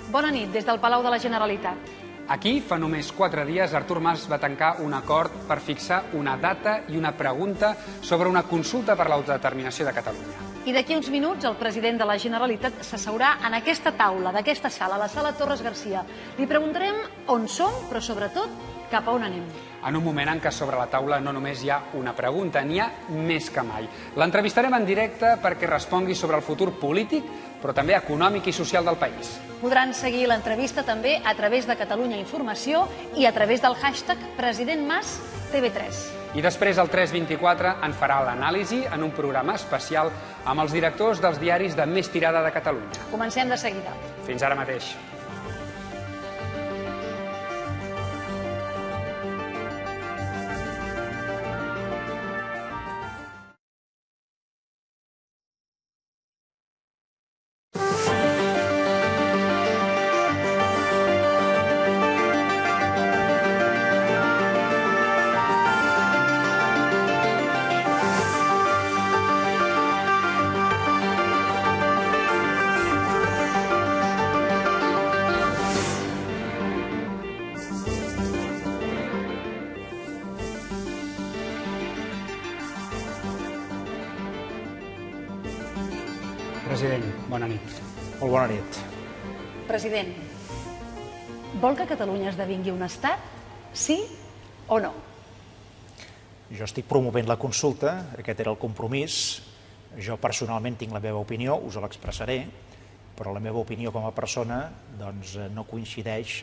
Bona nit, des del Palau de la Generalitat. Aquí, fa només 4 dies, Artur Mas va tancar un acord per fixar una data i una pregunta sobre una consulta per l'autodeterminació de Catalunya. I d'aquí uns minuts el president de la Generalitat s'asseurà en aquesta taula d'aquesta sala, la sala Torres Garcia. Li preguntarem on som, però sobretot cap a on anem. En un moment en què sobre la taula no només hi ha una pregunta, n'hi ha més que mai. L'entrevistarem en directe perquè respongui sobre el futur polític, però també econòmic i social del país. Podran seguir l'entrevista també a través de Catalunya Informació i a través del hashtag President Mas TV3. I després el 324 en farà l'anàlisi en un programa especial amb els directors dels diaris de més tirada de Catalunya. Comencem de seguida. Fins ara mateix. President, bona nit. Molt bona nit. President, vol que Catalunya esdevingui un estat? Sí o no? Jo estic promovent la consulta, aquest era el compromís. Jo personalment tinc la meva opinió, us l'expressaré, però la meva opinió com a persona no coincideix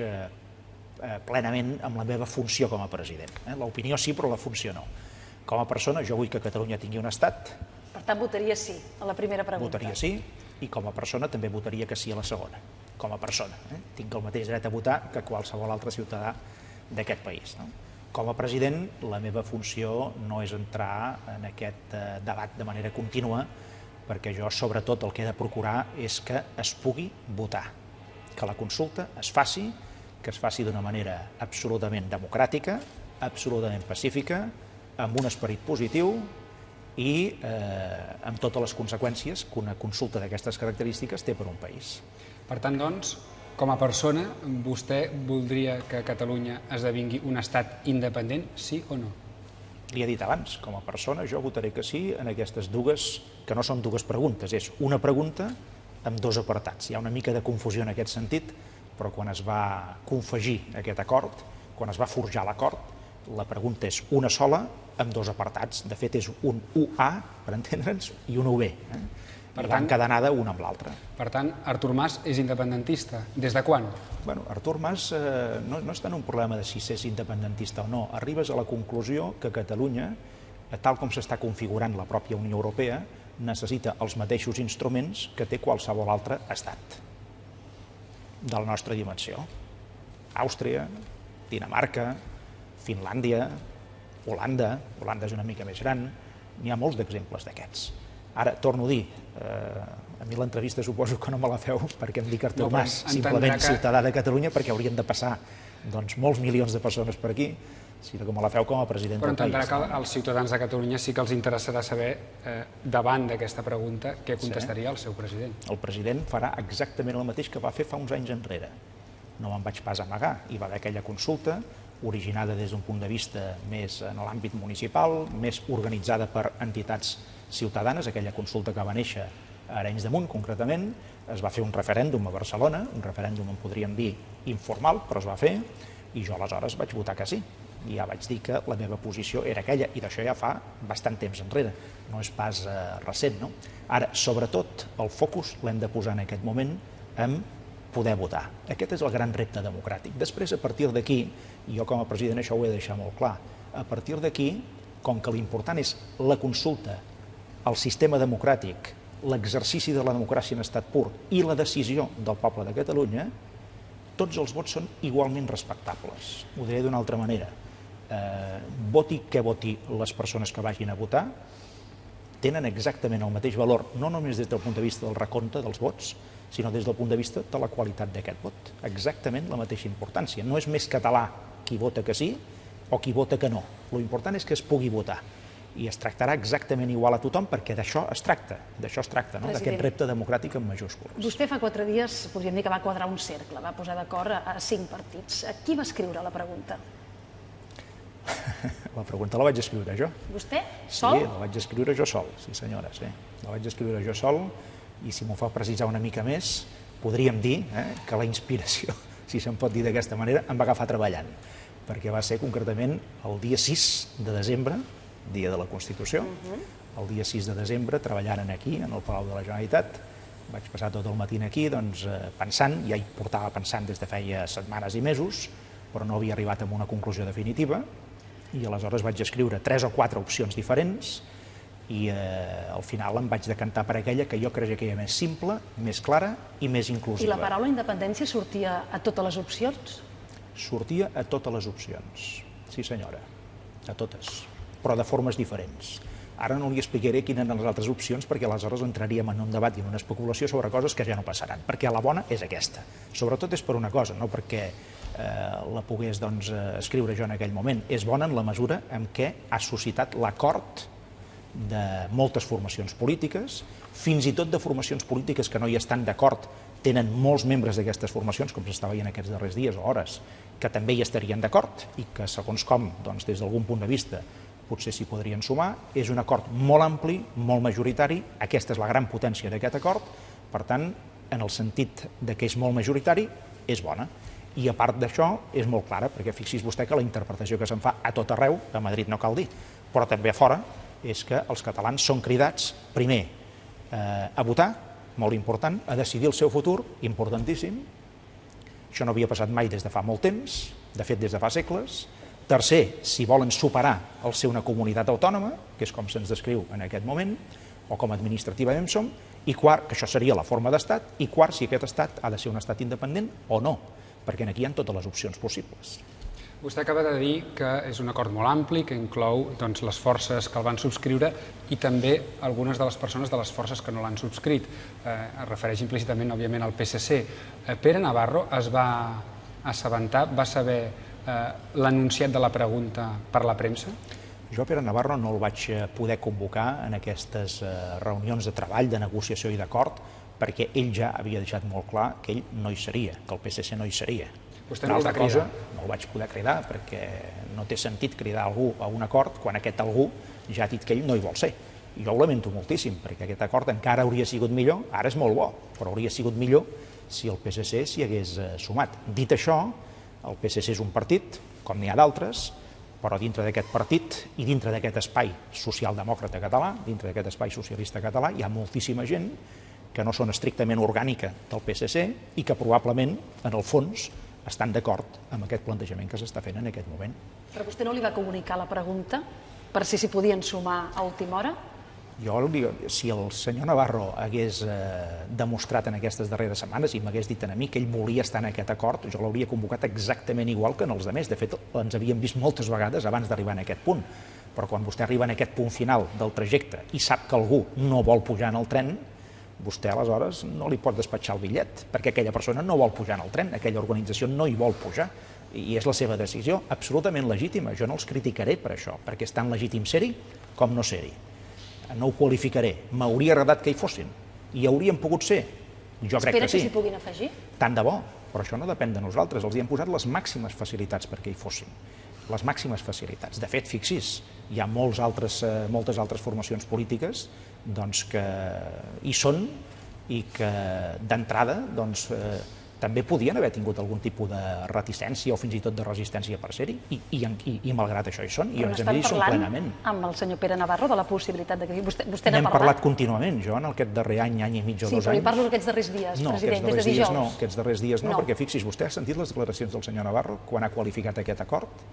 plenament amb la meva funció com a president. L'opinió sí, però la funció no. Com a persona, jo vull que Catalunya tingui un estat. Per tant, votaria sí a la primera pregunta. Votaria sí, i com a persona també votaria que sí a la segona. Com a persona. Tinc el mateix dret a votar que qualsevol altre ciutadà d'aquest país. Com a president, la meva funció no és entrar en aquest debat de manera contínua, perquè jo, sobretot, el que he de procurar és que es pugui votar, que la consulta es faci, que es faci d'una manera absolutament democràtica, absolutament pacífica, amb un esperit positiu i amb totes les conseqüències que una consulta d'aquestes característiques té per un país. Per tant, doncs, com a persona, vostè voldria que Catalunya esdevingui un estat independent, sí o no? Li he dit abans, com a persona jo votaré que sí en aquestes dues, que no són dues preguntes, és una pregunta amb dos apartats. Hi ha una mica de confusió en aquest sentit, però quan es va confegir aquest acord, quan es va forjar l'acord, la pregunta és una sola amb dos apartats. De fet, és un UA, per entendre'ns, i un UB. I va encadenada una amb l'altra. Per tant, Artur Mas és independentista. Des de quan? Artur Mas no està en un problema de si és independentista o no. Arribes a la conclusió que Catalunya, tal com s'està configurant la pròpia Unió Europea, necessita els mateixos instruments que té qualsevol altre estat de la nostra dimensió. Àustria, Dinamarca, Finlàndia, Holanda és una mica més gran, n'hi ha molts d'exemples d'aquests. Ara, torno a dir, a mi l'entrevista suposo que no me la feu perquè em dic Artur Mas, simplement ciutadà de Catalunya, perquè haurien de passar molts milions de persones per aquí, sinó que me la feu com a president del país. Però entendrà que als ciutadans de Catalunya sí que els interessarà saber, davant d'aquesta pregunta, què contestaria el seu president. El president farà exactament el mateix que va fer fa uns anys enrere. No me'n vaig pas amagar. Hi va haver aquella consulta originada des d'un punt de vista més en l'àmbit municipal, més organitzada per entitats ciutadanes, aquella consulta que va néixer a Arenys de Munt, concretament. Es va fer un referèndum a Barcelona, un referèndum, en podríem dir, informal, però es va fer, i jo aleshores vaig votar que sí. I ja vaig dir que la meva posició era aquella, i d'això ja fa bastant temps enrere, no és pas recent, no? Ara, sobretot, el focus l'hem de posar en aquest moment en poder votar. Aquest és el gran repte democràtic. Després, a partir d'aquí, i jo com a president això ho he de deixar molt clar, a partir d'aquí, com que l'important és la consulta, el sistema democràtic, l'exercici de la democràcia en estat pur i la decisió del poble de Catalunya, tots els vots són igualment respectables. Ho diré d'una altra manera. Voti que voti les persones que vagin a votar, tenen exactament el mateix valor, no només des del punt de vista del recompte dels vots, sinó des del punt de vista de la qualitat d'aquest vot. Exactament la mateixa importància. No és més català qui vota que sí o qui vota que no. L'important és que es pugui votar. i es tractarà exactament igual a tothom, perquè d'això es tracta, d'aquest repte democràtic en majúscules. Vostè fa 4 dies, podríem dir que va quadrar un cercle, va posar d'acord a 5 partits. Qui va escriure la pregunta? La pregunta la vaig escriure jo. Vostè? Sol? Sí, la vaig escriure jo sol, sí senyora, sí. La vaig escriure jo sol, i si m'ho fa precisar una mica més, podríem dir que la inspiració, si se'n pot dir d'aquesta manera, em va agafar treballant, perquè va ser concretament el dia 6 de desembre, dia de la Constitució, el dia 6 de desembre, treballant aquí, en el Palau de la Generalitat. Vaig passar tot el matí aquí pensant, ja hi portava pensant des de feia setmanes i mesos, però no havia arribat a una conclusió definitiva, i aleshores vaig escriure 3 o 4 opcions diferents, i al final em vaig decantar per aquella que jo creia que era més simple, més clara i més inclusiva. I la paraula independència sortia a totes les opcions? Sortia a totes les opcions, sí senyora, a totes, però de formes diferents. Ara no li explicaré quines eren les altres opcions, perquè aleshores entraríem en un debat i en una especulació sobre coses que ja no passaran, perquè la bona és aquesta. Sobretot és per una cosa, no perquè la pogués escriure jo en aquell moment. És bona en la mesura en què ha suscitat l'acord de moltes formacions polítiques, fins i tot de formacions polítiques que no hi estan d'acord, tenen molts membres d'aquestes formacions, com s'està veient aquests darrers dies o hores, que també hi estarien d'acord i que, segons com, des d'algun punt de vista, potser s'hi podrien sumar. És un acord molt ampli, molt majoritari, aquesta és la gran potència d'aquest acord, per tant, en el sentit que és molt majoritari, és bona. I a part d'això, és molt clara, perquè fixi's vostè que la interpretació que se'n fa a tot arreu, a Madrid no cal dir, però també a fora, és que els catalans són cridats, primer, a votar, molt important, a decidir el seu futur, importantíssim. Això no havia passat mai des de fa molt temps, de fet des de fa segles. Tercer, si volen superar el ser una comunitat autònoma, que és com se'ns descriu en aquest moment, o com administrativament som, i quart, que això seria la forma d'estat, i quart, si aquest estat ha de ser un estat independent o no, perquè aquí hi ha totes les opcions possibles. Vostè acaba de dir que és un acord molt ampli, que inclou les forces que el van subscriure i també algunes de les persones de les forces que no l'han subscrit. Es refereix implícitament, òbviament, al PSC. Pere Navarro es va assabentar, va saber l'anunciat de la pregunta per la premsa? Jo, Pere Navarro, no el vaig poder convocar en aquestes reunions de treball, de negociació i d'acord, perquè ell ja havia deixat molt clar que ell no hi seria, que el PSC no hi seria. Vostè no el va cridar? No el vaig poder cridar, perquè no té sentit cridar algú a un acord quan aquest algú ja ha dit que ell no hi vol ser. I jo ho lamento moltíssim, perquè aquest acord encara hauria sigut millor, ara és molt bo, però hauria sigut millor si el PSC s'hi hagués sumat. Dit això, el PSC és un partit, com n'hi ha d'altres, però dintre d'aquest partit i dintre d'aquest espai socialdemòcrata català, dintre d'aquest espai socialista català, hi ha moltíssima gent que no són estrictament orgànica del PSC i que probablement, en el fons, estan d'acord amb aquest plantejament que s'està fent en aquest moment. Però vostè no li va comunicar la pregunta per si s'hi podien sumar a última hora? Jo, si el senyor Navarro hagués demostrat en aquestes darreres setmanes i m'hagués dit a mi que ell volia estar en aquest acord, jo l'hauria convocat exactament igual que en els altres. De fet, ens havíem vist moltes vegades abans d'arribar en aquest punt. Però quan vostè arriba en aquest punt final del trajecte i sap que algú no vol pujar en el tren, vostè aleshores no li pot despatxar el bitllet, perquè aquella persona no vol pujar en el tren, aquella organització no hi vol pujar, i és la seva decisió, absolutament legítima. Jo no els criticaré per això, perquè és tan legítim ser-hi com no ser-hi. No ho qualificaré. M'hauria agradat que hi fossin, i haurien pogut ser. Jo crec que sí. Espera que s'hi puguin afegir? Tant de bo, però això no depèn de nosaltres. Els hi hem posat les màximes facilitats perquè hi fossin. Les màximes facilitats. De fet, fixi's, hi ha moltes altres formacions polítiques que hi són i que d'entrada també podien haver tingut algun tipus de reticència o fins i tot de resistència per ser-hi i malgrat això hi són, i a més a més hi són plenament. Amb el senyor Pere Navarro de la possibilitat que vostè n'hem parlat contínuament, jo, en aquest darrer any i mig o 2 anys. Sí, però li parlo d'aquests darrers dies, president, des de dijous. No, aquests darrers dies no, perquè fixi's, vostè ha sentit les declaracions del senyor Navarro quan ha qualificat aquest acord?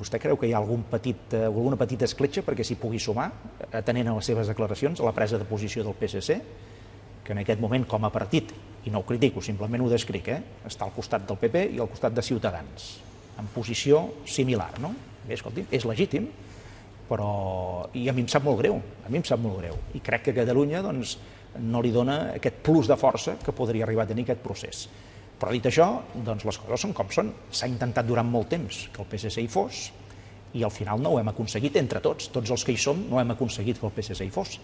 Vostè creu que hi ha alguna petita escletxa perquè s'hi pugui sumar, atenent a les seves declaracions, a la presa de posició del PSC, que en aquest moment, com a partit, i no ho critico, simplement ho descric, està al costat del PP i al costat de Ciutadans, en posició similar, no? Bé, escolti'm, és legítim, però i a mi em sap molt greu, i crec que Catalunya no li dona aquest plus de força que podria arribar a tenir aquest procés. Però dit això, les coses són com són. S'ha intentat durant molt temps que el PSC hi fos I al final no ho hem aconseguit entre tots els que hi som no hem aconseguit que el PSC hi fos.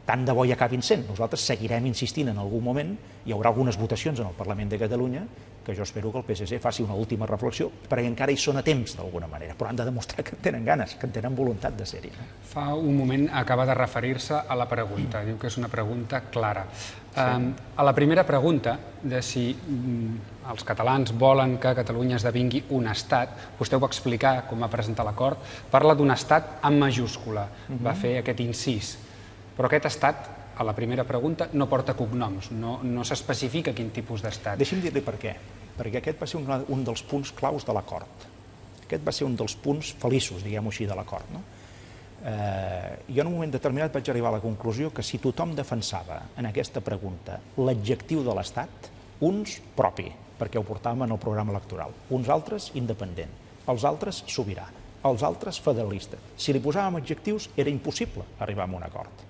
Tant de bo hi acabin sent. Nosaltres seguirem insistint en algun moment, hi haurà algunes votacions en el Parlament de Catalunya, que jo espero que el PSC faci una última reflexió, perquè encara hi són a temps d'alguna manera, però han de demostrar que en tenen ganes, que en tenen voluntat de ser-hi. Fa un moment acaba de referir-se a la pregunta, diu que és una pregunta clara. A la primera pregunta de si els catalans volen que Catalunya esdevingui un estat, vostè ho va explicar com va presentar l'acord, parla d'un estat amb majúscula, va fer aquest incís. Però aquest estat, a la primera pregunta, no porta cognoms, no s'especifica quin tipus d'estat. Deixi'm dir-li per què. Perquè aquest va ser un dels punts claus de l'acord. Aquest va ser un dels punts feliços, diguem-ho així, de l'acord. Jo en un moment determinat vaig arribar a la conclusió que si tothom defensava en aquesta pregunta l'adjectiu de l'Estat, uns propi, perquè ho portàvem en el programa electoral, uns altres independent, els altres sobirà, els altres federalista. Si li posàvem adjectius era impossible arribar a un acord.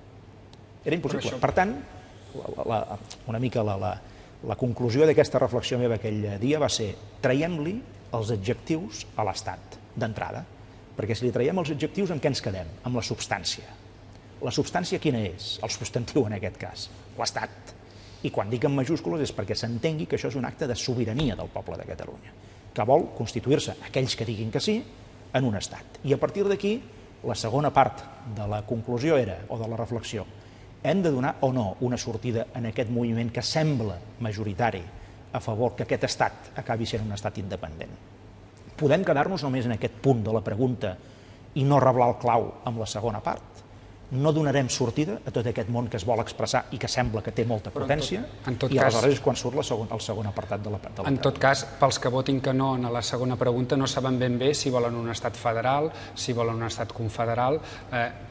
Era impossible. Per tant, una mica la conclusió d'aquesta reflexió meva aquell dia va ser traiem-li els adjectius a l'Estat, d'entrada, perquè si li traiem els adjectius en què ens quedem? Amb la substància. La substància quina és? El substantiu en aquest cas, l'Estat. I quan dic en majúscules és perquè s'entengui que això és un acte de sobirania del poble de Catalunya, que vol constituir-se, aquells que diguin que sí, en un Estat. I a partir d'aquí, la segona part de la conclusió era, o de la reflexió, hem de donar o no una sortida en aquest moviment que sembla majoritari a favor que aquest estat acabi sent un estat independent. Podem quedar-nos només en aquest punt de la pregunta i no reblar el clau amb la segona part? No donarem sortida a tot aquest món que es vol expressar i que sembla que té molta potència, i aleshores és quan surt el segon apartat de la pregunta. En tot cas, pels que votin que no en la segona pregunta no saben ben bé si volen un estat federal, si volen un estat confederal.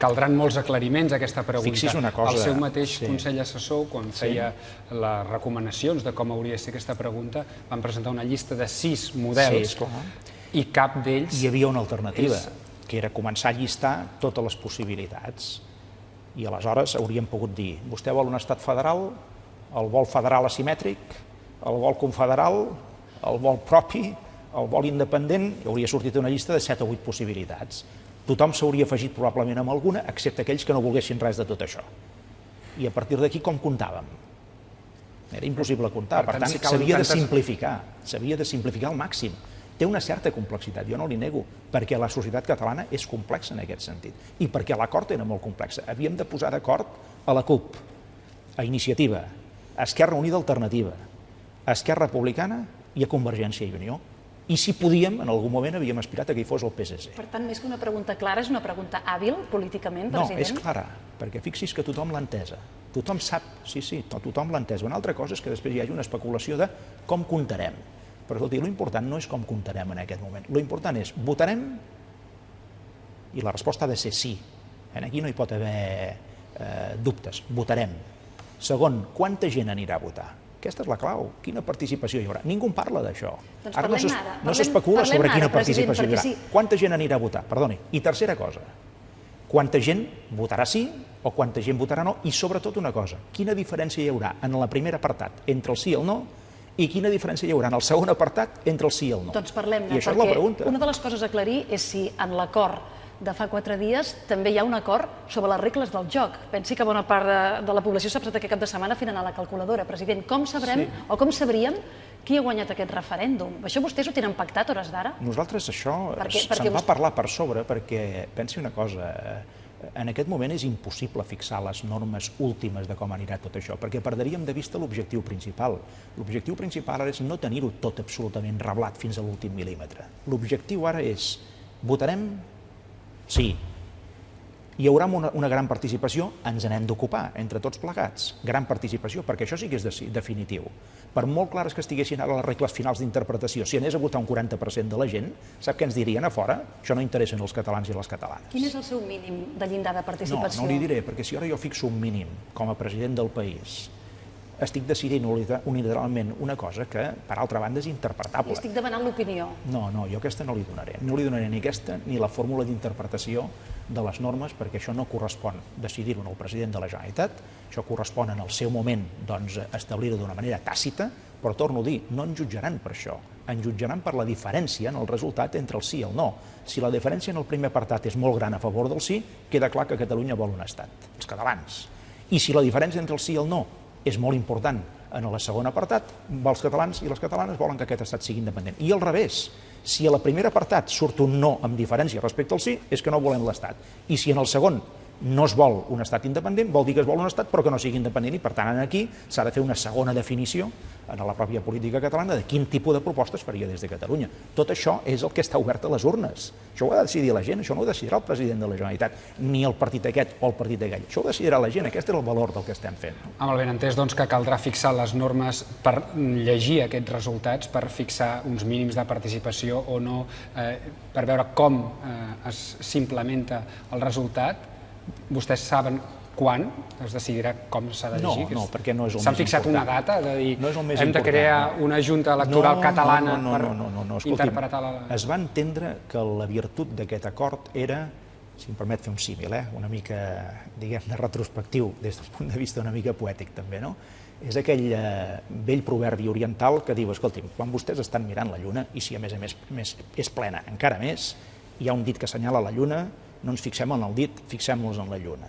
Caldran molts aclariments a aquesta pregunta. Fixi's una cosa. El seu mateix Consell Assessor, quan feia les recomanacions de com hauria de ser aquesta pregunta, van presentar una llista de 6 models i cap d'ells... Hi havia una alternativa, que era començar a llistar totes les possibilitats. I aleshores hauríem pogut dir, vostè vol un estat federal, el vol federal asimètric, el vol confederal, el vol propi, el vol independent, i hauria sortit una llista de 7 o 8 possibilitats. Tothom s'hauria afegit probablement amb alguna, excepte aquells que no volguessin res de tot això. I a partir d'aquí com comptàvem? Era impossible comptar, per tant s'havia de simplificar al màxim. Té una certa complexitat, jo no li nego, perquè la societat catalana és complexa en aquest sentit i perquè l'acord era molt complex. Havíem de posar d'acord a la CUP, a Iniciativa, a Esquerra Unida Alternativa, a Esquerra Republicana i a Convergència i Unió. I si podíem, en algun moment havíem aspirat a que hi fos el PSC. Per tant, més que una pregunta clara, és una pregunta hàbil políticament, president? No, és clara, perquè fixi's que tothom l'ha entesa. Tothom sap, sí, tothom l'ha entesa. Una altra cosa és que després hi hagi una especulació de com comptarem. Però escolti, l'important no és com comptarem en aquest moment. L'important és, votarem? I la resposta ha de ser sí. Aquí no hi pot haver dubtes. Votarem. Segon, quanta gent anirà a votar? Aquesta és la clau. Quina participació hi haurà? Ningú en parla d'això. Ara no s'especula sobre quina participació hi haurà. Quanta gent anirà a votar? Perdoni. I tercera cosa, quanta gent votarà sí o quanta gent votarà no? I sobretot una cosa, quina diferència hi haurà en el primer apartat entre el sí i el no i quina diferència hi haurà en el segon apartat entre el sí i el no? Doncs parlem-ne, I això és la pregunta. Una de les coses a aclarir és si en l'acord de fa 4 dies també hi ha un acord sobre les regles del joc. Pensi que bona part de la població s'ha passat aquest cap de setmana fent anar a la calculadora. President, com sabrem o com sabríem qui ha guanyat aquest referèndum? Això vostès ho tenen pactat a hores d'ara? Nosaltres això se'n va parlar per sobre perquè, pensi una cosa, en aquest moment és impossible fixar les normes últimes de com anirà tot això, perquè perdríem de vista l'objectiu principal. L'objectiu principal ara és no tenir-ho tot absolutament reblat fins a l'últim mil·límetre. L'objectiu ara és, votarem? Sí. Hi haurà una gran participació, ens n'hem d'ocupar, entre tots plegats. Gran participació, perquè això sí que és definitiu. Per molt clares que estiguessin ara les regles finals d'interpretació, si anés a votar un 40% de la gent, sap què ens dirien a fora? Això no interessa els catalans i les catalanes. Quin és el seu mínim de llindar de participació? No li diré, perquè si ara jo fixo un mínim com a president del país, estic decidint unilateralment una cosa que, per altra banda, és interpretable. I estic demanant l'opinió. No, jo aquesta no li donaré. No li donaré ni aquesta ni la fórmula d'interpretació de les normes, perquè això no correspon decidir-ho al president de la Generalitat, això correspon en el seu moment establir-ho d'una manera tàcita, però torno a dir, no ens jutjaran per això, ens jutjaran per la diferència en el resultat entre el sí i el no. Si la diferència en el primer apartat és molt gran a favor del sí, queda clar que Catalunya vol un estat, els catalans. I si la diferència entre el sí i el no és molt important en el segon apartat, els catalans i les catalanes volen que aquest estat sigui independent. I al revés, si a la primer apartat surt un no amb diferència respecte al sí, és que no volem l'estat. I si en el segon no es vol un estat independent, vol dir que es vol un estat però que no sigui independent, i per tant aquí s'ha de fer una segona definició en la pròpia política catalana de quin tipus de propostes faria des de Catalunya. Tot això és el que està obert a les urnes. Això ho ha de decidir la gent, això no ho decidirà el president de la Generalitat, ni el partit aquest o el partit aquell. Això ho decidirà la gent, aquest és el valor del que estem fent. Amb el benentès, doncs, que caldrà fixar les normes per llegir aquests resultats, per fixar uns mínims de participació o no, per veure com s'implementa el resultat. Vostès saben quan es decidirà com s'ha de llegir? No, perquè no és el més important. S'han fixat una data de dir hem de important, crear una junta electoral catalana per escolti'm, interpretar la... Es va entendre que la virtut d'aquest acord era, si em permet fer un símil, una mica, diguem, de retrospectiu, des del punt de vista una mica poètic també, no? És aquell vell proverbi oriental que diu, escolti'm, quan vostès estan mirant la lluna, i si a més és plena encara més, hi ha un dit que assenyala la lluna, no ens fixem en el dit, fixem-nos en la lluna.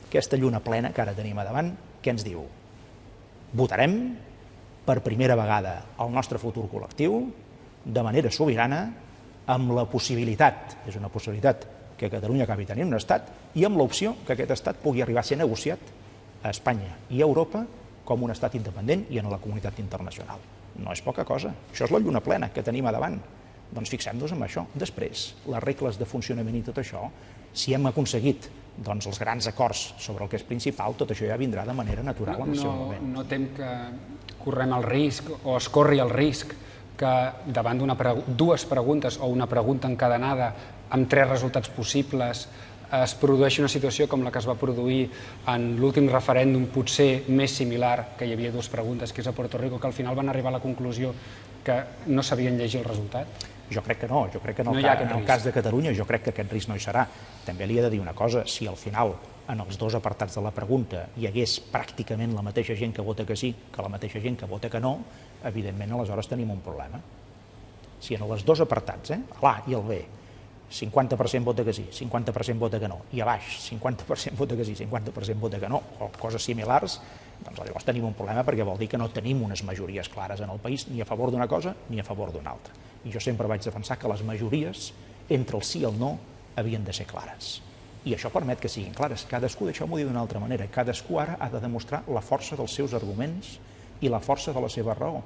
Aquesta lluna plena que ara tenim a davant, què ens diu? Votarem per primera vegada el nostre futur col·lectiu de manera sobirana, amb la possibilitat, és una possibilitat que Catalunya acabi tenint un estat, i amb l'opció que aquest estat pugui arribar a ser negociat a Espanya i a Europa com un estat independent i en la comunitat internacional. No és poca cosa. Això és la lluna plena que tenim a davant. Doncs fixem-nos en això. Després, les regles de funcionament i tot això, si hem aconseguit els grans acords sobre el que és principal, tot això ja vindrà de manera natural en el seu moment. No tem que correm el risc o es corri el risc que davant dues preguntes o una pregunta encadenada amb 3 resultats possibles es produeixi una situació com la que es va produir en l'últim referèndum, potser més similar, que hi havia 2 preguntes, que és a Puerto Rico, que al final van arribar a la conclusió que no sabien llegir el resultat? Jo crec que no. En el cas de Catalunya jo crec que aquest risc no hi serà. També li he de dir una cosa, si al final en els 2 apartats de la pregunta hi hagués pràcticament la mateixa gent que vota que sí que la mateixa gent que vota que no, evidentment aleshores tenim un problema. Si en els 2 apartats, l'A i el B, 50% vota que sí, 50% vota que no, i a baix 50% vota que sí, 50% vota que no, o coses similars, doncs llavors tenim un problema perquè vol dir que no tenim unes majories clares en el país ni a favor d'una cosa ni a favor d'una altra. I jo sempre vaig defensar que les majories entre el sí i el no havien de ser clares. I això permet que siguin clares. Cadascú, deixeu-m'ho dir d'una altra manera, cadascú ara ha de demostrar la força dels seus arguments i la força de la seva raó.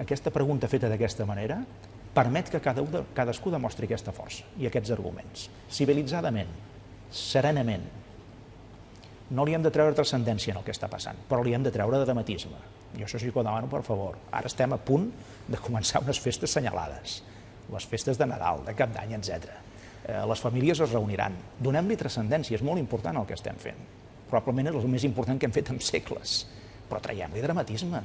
Aquesta pregunta feta d'aquesta manera permet que cadascú demostri aquesta força i aquests arguments. Civilitzadament, serenament. No li hem de treure transcendència en el que està passant, però li hem de treure dramatisme. Jo això sí que ho demano, per favor. Ara estem a punt de començar unes festes senyalades, les festes de Nadal, de Cap d'Any, etc. Les famílies es reuniran. Donem-li transcendència, és molt important el que estem fent. Probablement és el més important que hem fet en segles, però traiem-li dramatisme.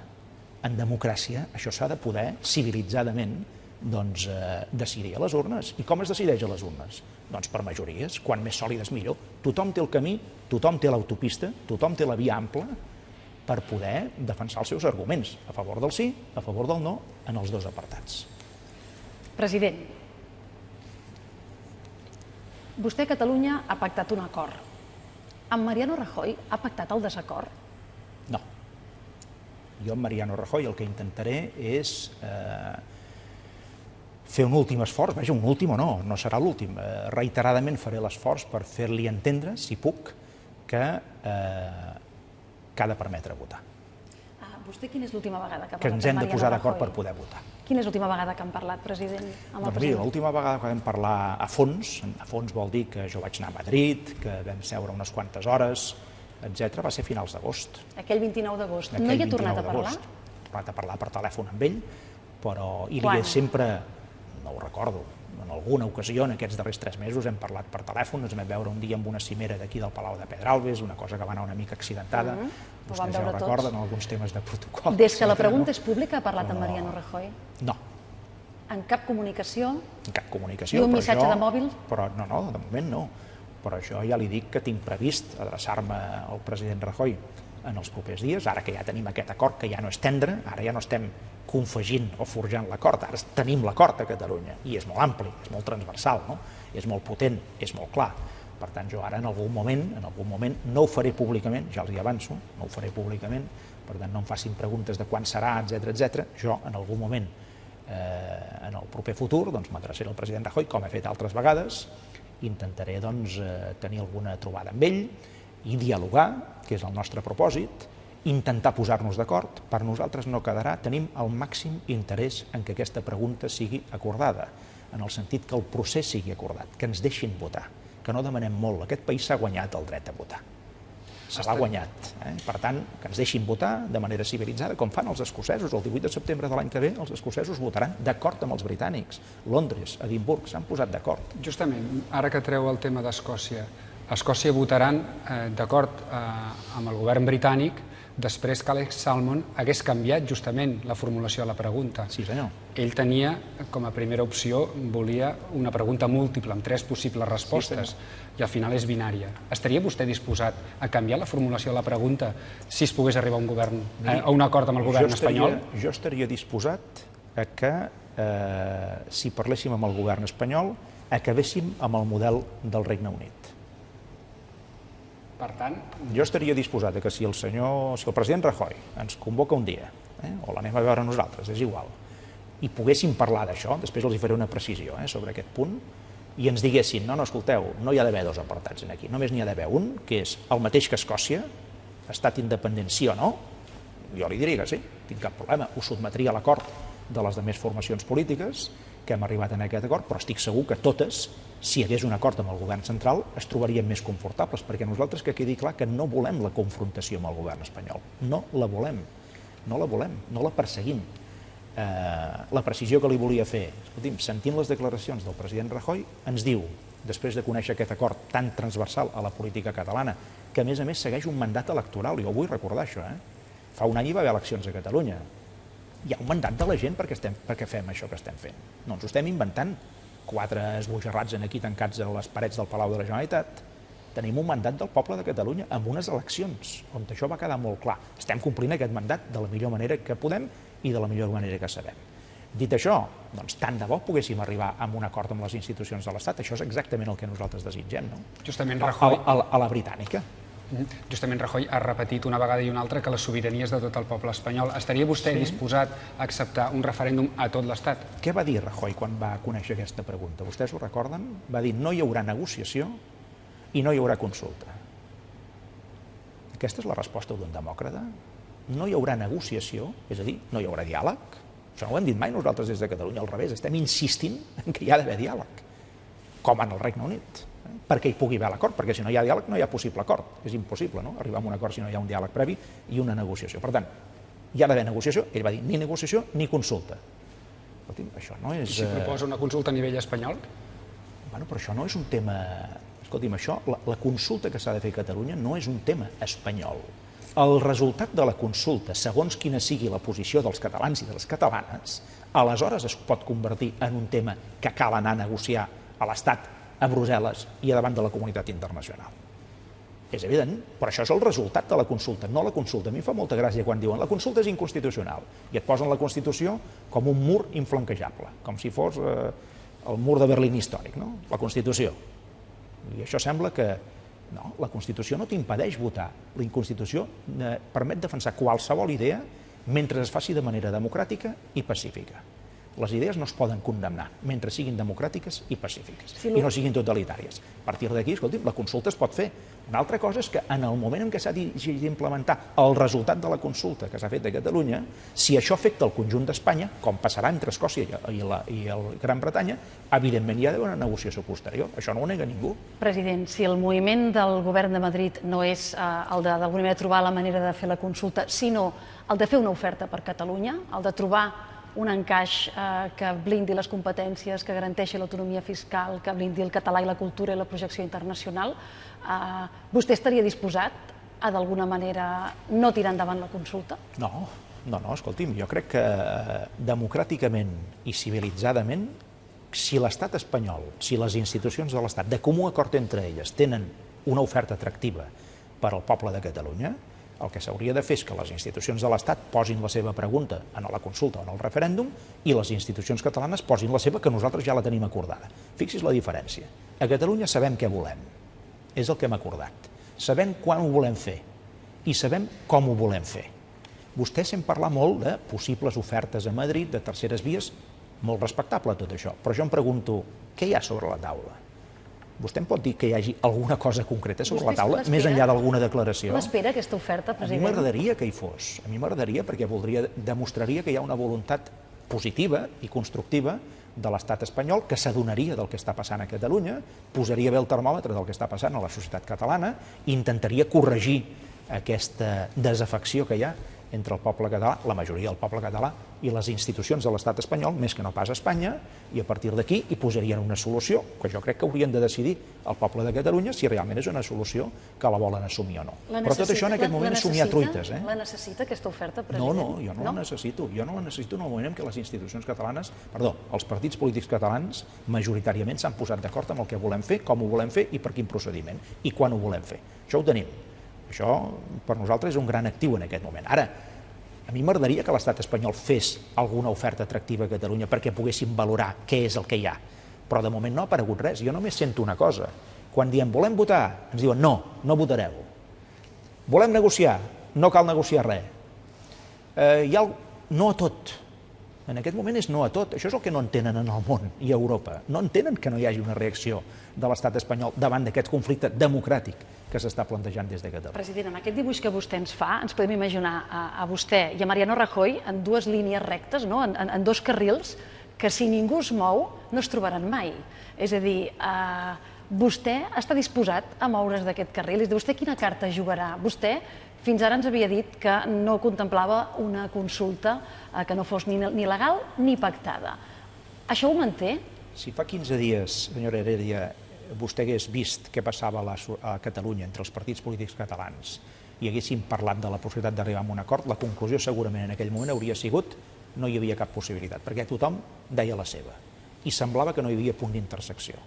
En democràcia això s'ha de poder, civilitzadament, decidir a les urnes. I com es decideix a les urnes? Doncs per majories, quan més sòlides millor. Tothom té el camí, tothom té l'autopista, tothom té la via ampla per poder defensar els seus arguments, a favor del sí, a favor del no, en els 2 apartats. President, vostè a Catalunya ha pactat un acord. Amb Mariano Rajoy ha pactat el desacord? No. Jo amb Mariano Rajoy el que intentaré és fer un últim esforç, vaja, un últim o no, no serà l'últim. Reiteradament faré l'esforç per fer-li entendre, si puc, que ha de permetre votar. Vostè quina és l'última vegada que ha parlat que ens hem de posar d'acord per poder votar. Quina és l'última vegada que han parlat, president, amb el president? Mira, l'última vegada que vam parlar a fons vol dir que jo vaig anar a Madrid, que vam seure unes quantes hores, etc. Va ser finals d'agost. Aquell 29 d'agost. No hi ha tornat a parlar? He tornat a parlar per telèfon amb ell, però i li he sempre, no ho recordo, en alguna ocasió, en aquests darrers 3 mesos, hem parlat per telèfon, ens vam veure un dia amb una cimera d'aquí del Palau de Pedralbes, una cosa que va anar una mica accidentada, vostès ja ho recorden, alguns temes de protocol. Des que la pregunta és pública ha parlat amb Mariano Rajoy? No. En cap comunicació? En cap comunicació. I un missatge de mòbil? Però no, de moment no. Però jo ja li dic que tinc previst adreçar-me al president Rajoy en els propers dies, ara que ja tenim aquest acord, que ja no és tendre, ara ja no estem confegint o forjant l'acord, ara tenim l'acord a Catalunya, i és molt ampli, és molt transversal, no? És molt potent, és molt clar. Per tant, jo ara en algun moment, no ho faré públicament, ja els hi avanço, no ho faré públicament, per tant no em facin preguntes de quan serà, etc. Jo en algun moment, en el proper futur, m'adreçaré al president Rajoy, com he fet altres vegades, intentaré tenir alguna trobada amb ell i dialogar, que és el nostre propòsit, intentar posar-nos d'acord. Per nosaltres no quedarà, tenim el màxim interès en que aquesta pregunta sigui acordada, en el sentit que el procés sigui acordat, que ens deixin votar, que no demanem molt. Aquest país s'ha guanyat el dret a votar. Se l'ha guanyat. Per tant, que ens deixin votar de manera civilitzada, com fan els escocesos. El 18 de setembre de l'any que ve els escocesos votaran d'acord amb els britànics. Londres, Edimburg, s'han posat d'acord. Justament, ara que treu el tema d'Escòcia, a Escòcia votaran d'acord amb el govern britànic després que Alex Salmond hagués canviat justament la formulació de la pregunta. Sí, senyor. Ell tenia, com a primera opció, volia una pregunta múltiple, amb 3 possibles respostes, i al final és binària. Estaria vostè disposat a canviar la formulació de la pregunta si es pogués arribar a un acord amb el govern espanyol? Jo estaria disposat a que, si parléssim amb el govern espanyol, acabéssim amb el model del Regne Unit. Per tant... Jo estaria disposat a que si el president Rajoy ens convoca un dia, o l'anem a veure nosaltres, és igual, i poguéssim parlar d'això, després els hi faré una precisió sobre aquest punt, i ens diguessin, no, escolteu, no hi ha d'haver 2 apartats aquí, només n'hi ha d'haver un, que és el mateix que Escòcia, estat independent sí o no, jo li diria que sí, tinc cap problema, ho sotmetria a l'acord de les demés formacions polítiques, que hem arribat en aquest acord, però estic segur que totes, si hi hagués un acord amb el govern central, es trobarien més confortables, perquè nosaltres que quedi clar que no volem la confrontació amb el govern espanyol. No la volem, no la perseguim. La precisió que li volia fer, escolti'm, sentint les declaracions del president Rajoy, ens diu, després de conèixer aquest acord tan transversal a la política catalana, que a més segueix un mandat electoral, jo vull recordar això, fa un any hi va haver eleccions a Catalunya. Hi ha un mandat de la gent perquè fem això que estem fent. No ens ho estem inventant. 4 esbojarrats aquí tancats a les parets del Palau de la Generalitat. Tenim un mandat del poble de Catalunya amb unes eleccions, on això va quedar molt clar. Estem complint aquest mandat de la millor manera que podem i de la millor manera que sabem. Dit això, doncs tant de bo poguéssim arribar a un acord amb les institucions de l'Estat. Això és exactament el que nosaltres desitgem, no? Justament Rajoy... A la britànica. Justament Rajoy ha repetit una vegada i una altra que la sobirania és de tot el poble espanyol. Estaria vostè disposat a acceptar un referèndum a tot l'Estat? Què va dir Rajoy quan va conèixer aquesta pregunta? Vostès ho recorden? Va dir no hi haurà negociació i no hi haurà consulta. Aquesta és la resposta d'un demòcrata? No hi haurà negociació, és a dir, no hi haurà diàleg? Això no ho hem dit mai nosaltres des de Catalunya, al revés, estem insistint en que hi ha d'haver diàleg, com en el Regne Unit, perquè hi pugui haver l'acord, perquè si no hi ha diàleg no hi ha possible acord. És impossible, no?, arribar a un acord si no hi ha un diàleg previ i una negociació. Per tant, hi ha d'haver negociació, ell va dir ni negociació ni consulta. Escolti'm, això no és... I si proposa una consulta a nivell espanyol? Bueno, però això no és un tema... Escolti'm, això, la consulta que s'ha de fer a Catalunya no és un tema espanyol. El resultat de la consulta, segons quina sigui la posició dels catalans i de les catalanes, aleshores es pot convertir en un tema que cal anar a negociar a l'Estat, a Brussel·les i a davant de la comunitat internacional. És evident, però això és el resultat de la consulta, no la consulta. A mi em fa molta gràcia quan diuen la consulta és inconstitucional i et posen la Constitució com un mur inflanquejable, com si fos el mur de Berlín històric, no?, la Constitució. I això sembla que no, la Constitució no t'impedeix votar. La Constitució permet defensar qualsevol idea mentre es faci de manera democràtica i pacífica. Les idees no es poden condemnar mentre siguin democràtiques i pacífiques i no siguin totalitàries. A partir d'aquí, escolti'm, la consulta es pot fer. Una altra cosa és que en el moment en què s'ha d'implementar el resultat de la consulta que s'ha fet a Catalunya, si això afecta el conjunt d'Espanya, com passarà entre Escòcia i la Gran Bretanya, evidentment hi ha d'haver una negociació posterior. Això no ho nega ningú. President, si el moviment del govern de Madrid no és el de d'alguna manera trobar la manera de fer la consulta, sinó el de fer una oferta per Catalunya, el de trobar un encaix que blindi les competències, que garanteixi l'autonomia fiscal, que blindi el català i la cultura i la projecció internacional, vostè estaria disposat a d'alguna manera no tirar endavant la consulta? No, escolti'm, jo crec que democràticament i civilitzadament, si l'estat espanyol, si les institucions de l'estat, de comú acord entre elles, tenen una oferta atractiva per al poble de Catalunya, el que s'hauria de fer és que les institucions de l'Estat posin la seva pregunta en la consulta o en el referèndum i les institucions catalanes posin la seva, que nosaltres ja la tenim acordada. Fixi's la diferència. A Catalunya sabem què volem. És el que hem acordat. Sabem quan ho volem fer i sabem com ho volem fer. Vostè sent parlar molt de possibles ofertes a Madrid, de terceres vies, molt respectable tot això, però jo em pregunto, què hi ha sobre la taula? Vostè em pot dir que hi hagi alguna cosa concreta sobre la taula, més enllà d'alguna declaració? L'espera, aquesta oferta, president? A mi m'agradaria que hi fos. A mi m'agradaria perquè demostraria que hi ha una voluntat positiva i constructiva de l'estat espanyol que s'adonaria del que està passant a Catalunya, posaria bé el termòmetre del que està passant a la societat catalana i intentaria corregir aquesta desafecció que hi ha entre el poble català, la majoria del poble català, i les institucions de l'estat espanyol, més que no pas a Espanya, i a partir d'aquí hi posarien una solució, que jo crec que haurien de decidir el poble de Catalunya si realment és una solució que la volen assumir o no. Però tot això en aquest moment és somiar truites. La necessita, aquesta oferta, president? No, jo no la necessito. Jo no la necessito en el moment en què les institucions catalanes, els partits polítics catalans, majoritàriament s'han posat d'acord amb el que volem fer, com ho volem fer i per quin procediment, i quan ho volem fer. Això ho tenim. Això, per nosaltres, és un gran actiu en aquest moment. Ara, a mi m'agradaria que l'estat espanyol fes alguna oferta atractiva a Catalunya perquè poguéssim valorar què és el que hi ha. Però de moment no ha aparegut res. Jo només sento una cosa. Quan diem volem votar, ens diuen no, no votareu. Volem negociar, no cal negociar res. No a tot. En aquest moment és no a tot. Això és el que no entenen en el món i a Europa. No entenen que no hi hagi una reacció de l'estat espanyol davant d'aquest conflicte democràtic que s'està plantejant des de Catalunya. President, amb aquest dibuix que vostè ens fa, ens podem imaginar a vostè i a Mariano Rajoy en dues línies rectes, en dos carrils, que si ningú es mou no es trobaran mai. És a dir, vostè està disposat a moure's d'aquest carril? És a dir, vostè quina carta jugarà? Vostè fins ara ens havia dit que no contemplava una consulta que no fos ni legal ni pactada. Això ho manté? Si fa 15 dies, senyora Heredia, vostè hagués vist què passava a Catalunya entre els partits polítics catalans i haguéssim parlat de la possibilitat d'arribar a un acord, la conclusió segurament en aquell moment hauria sigut no hi havia cap possibilitat, perquè tothom deia la seva i semblava que no hi havia punt d'intersecció.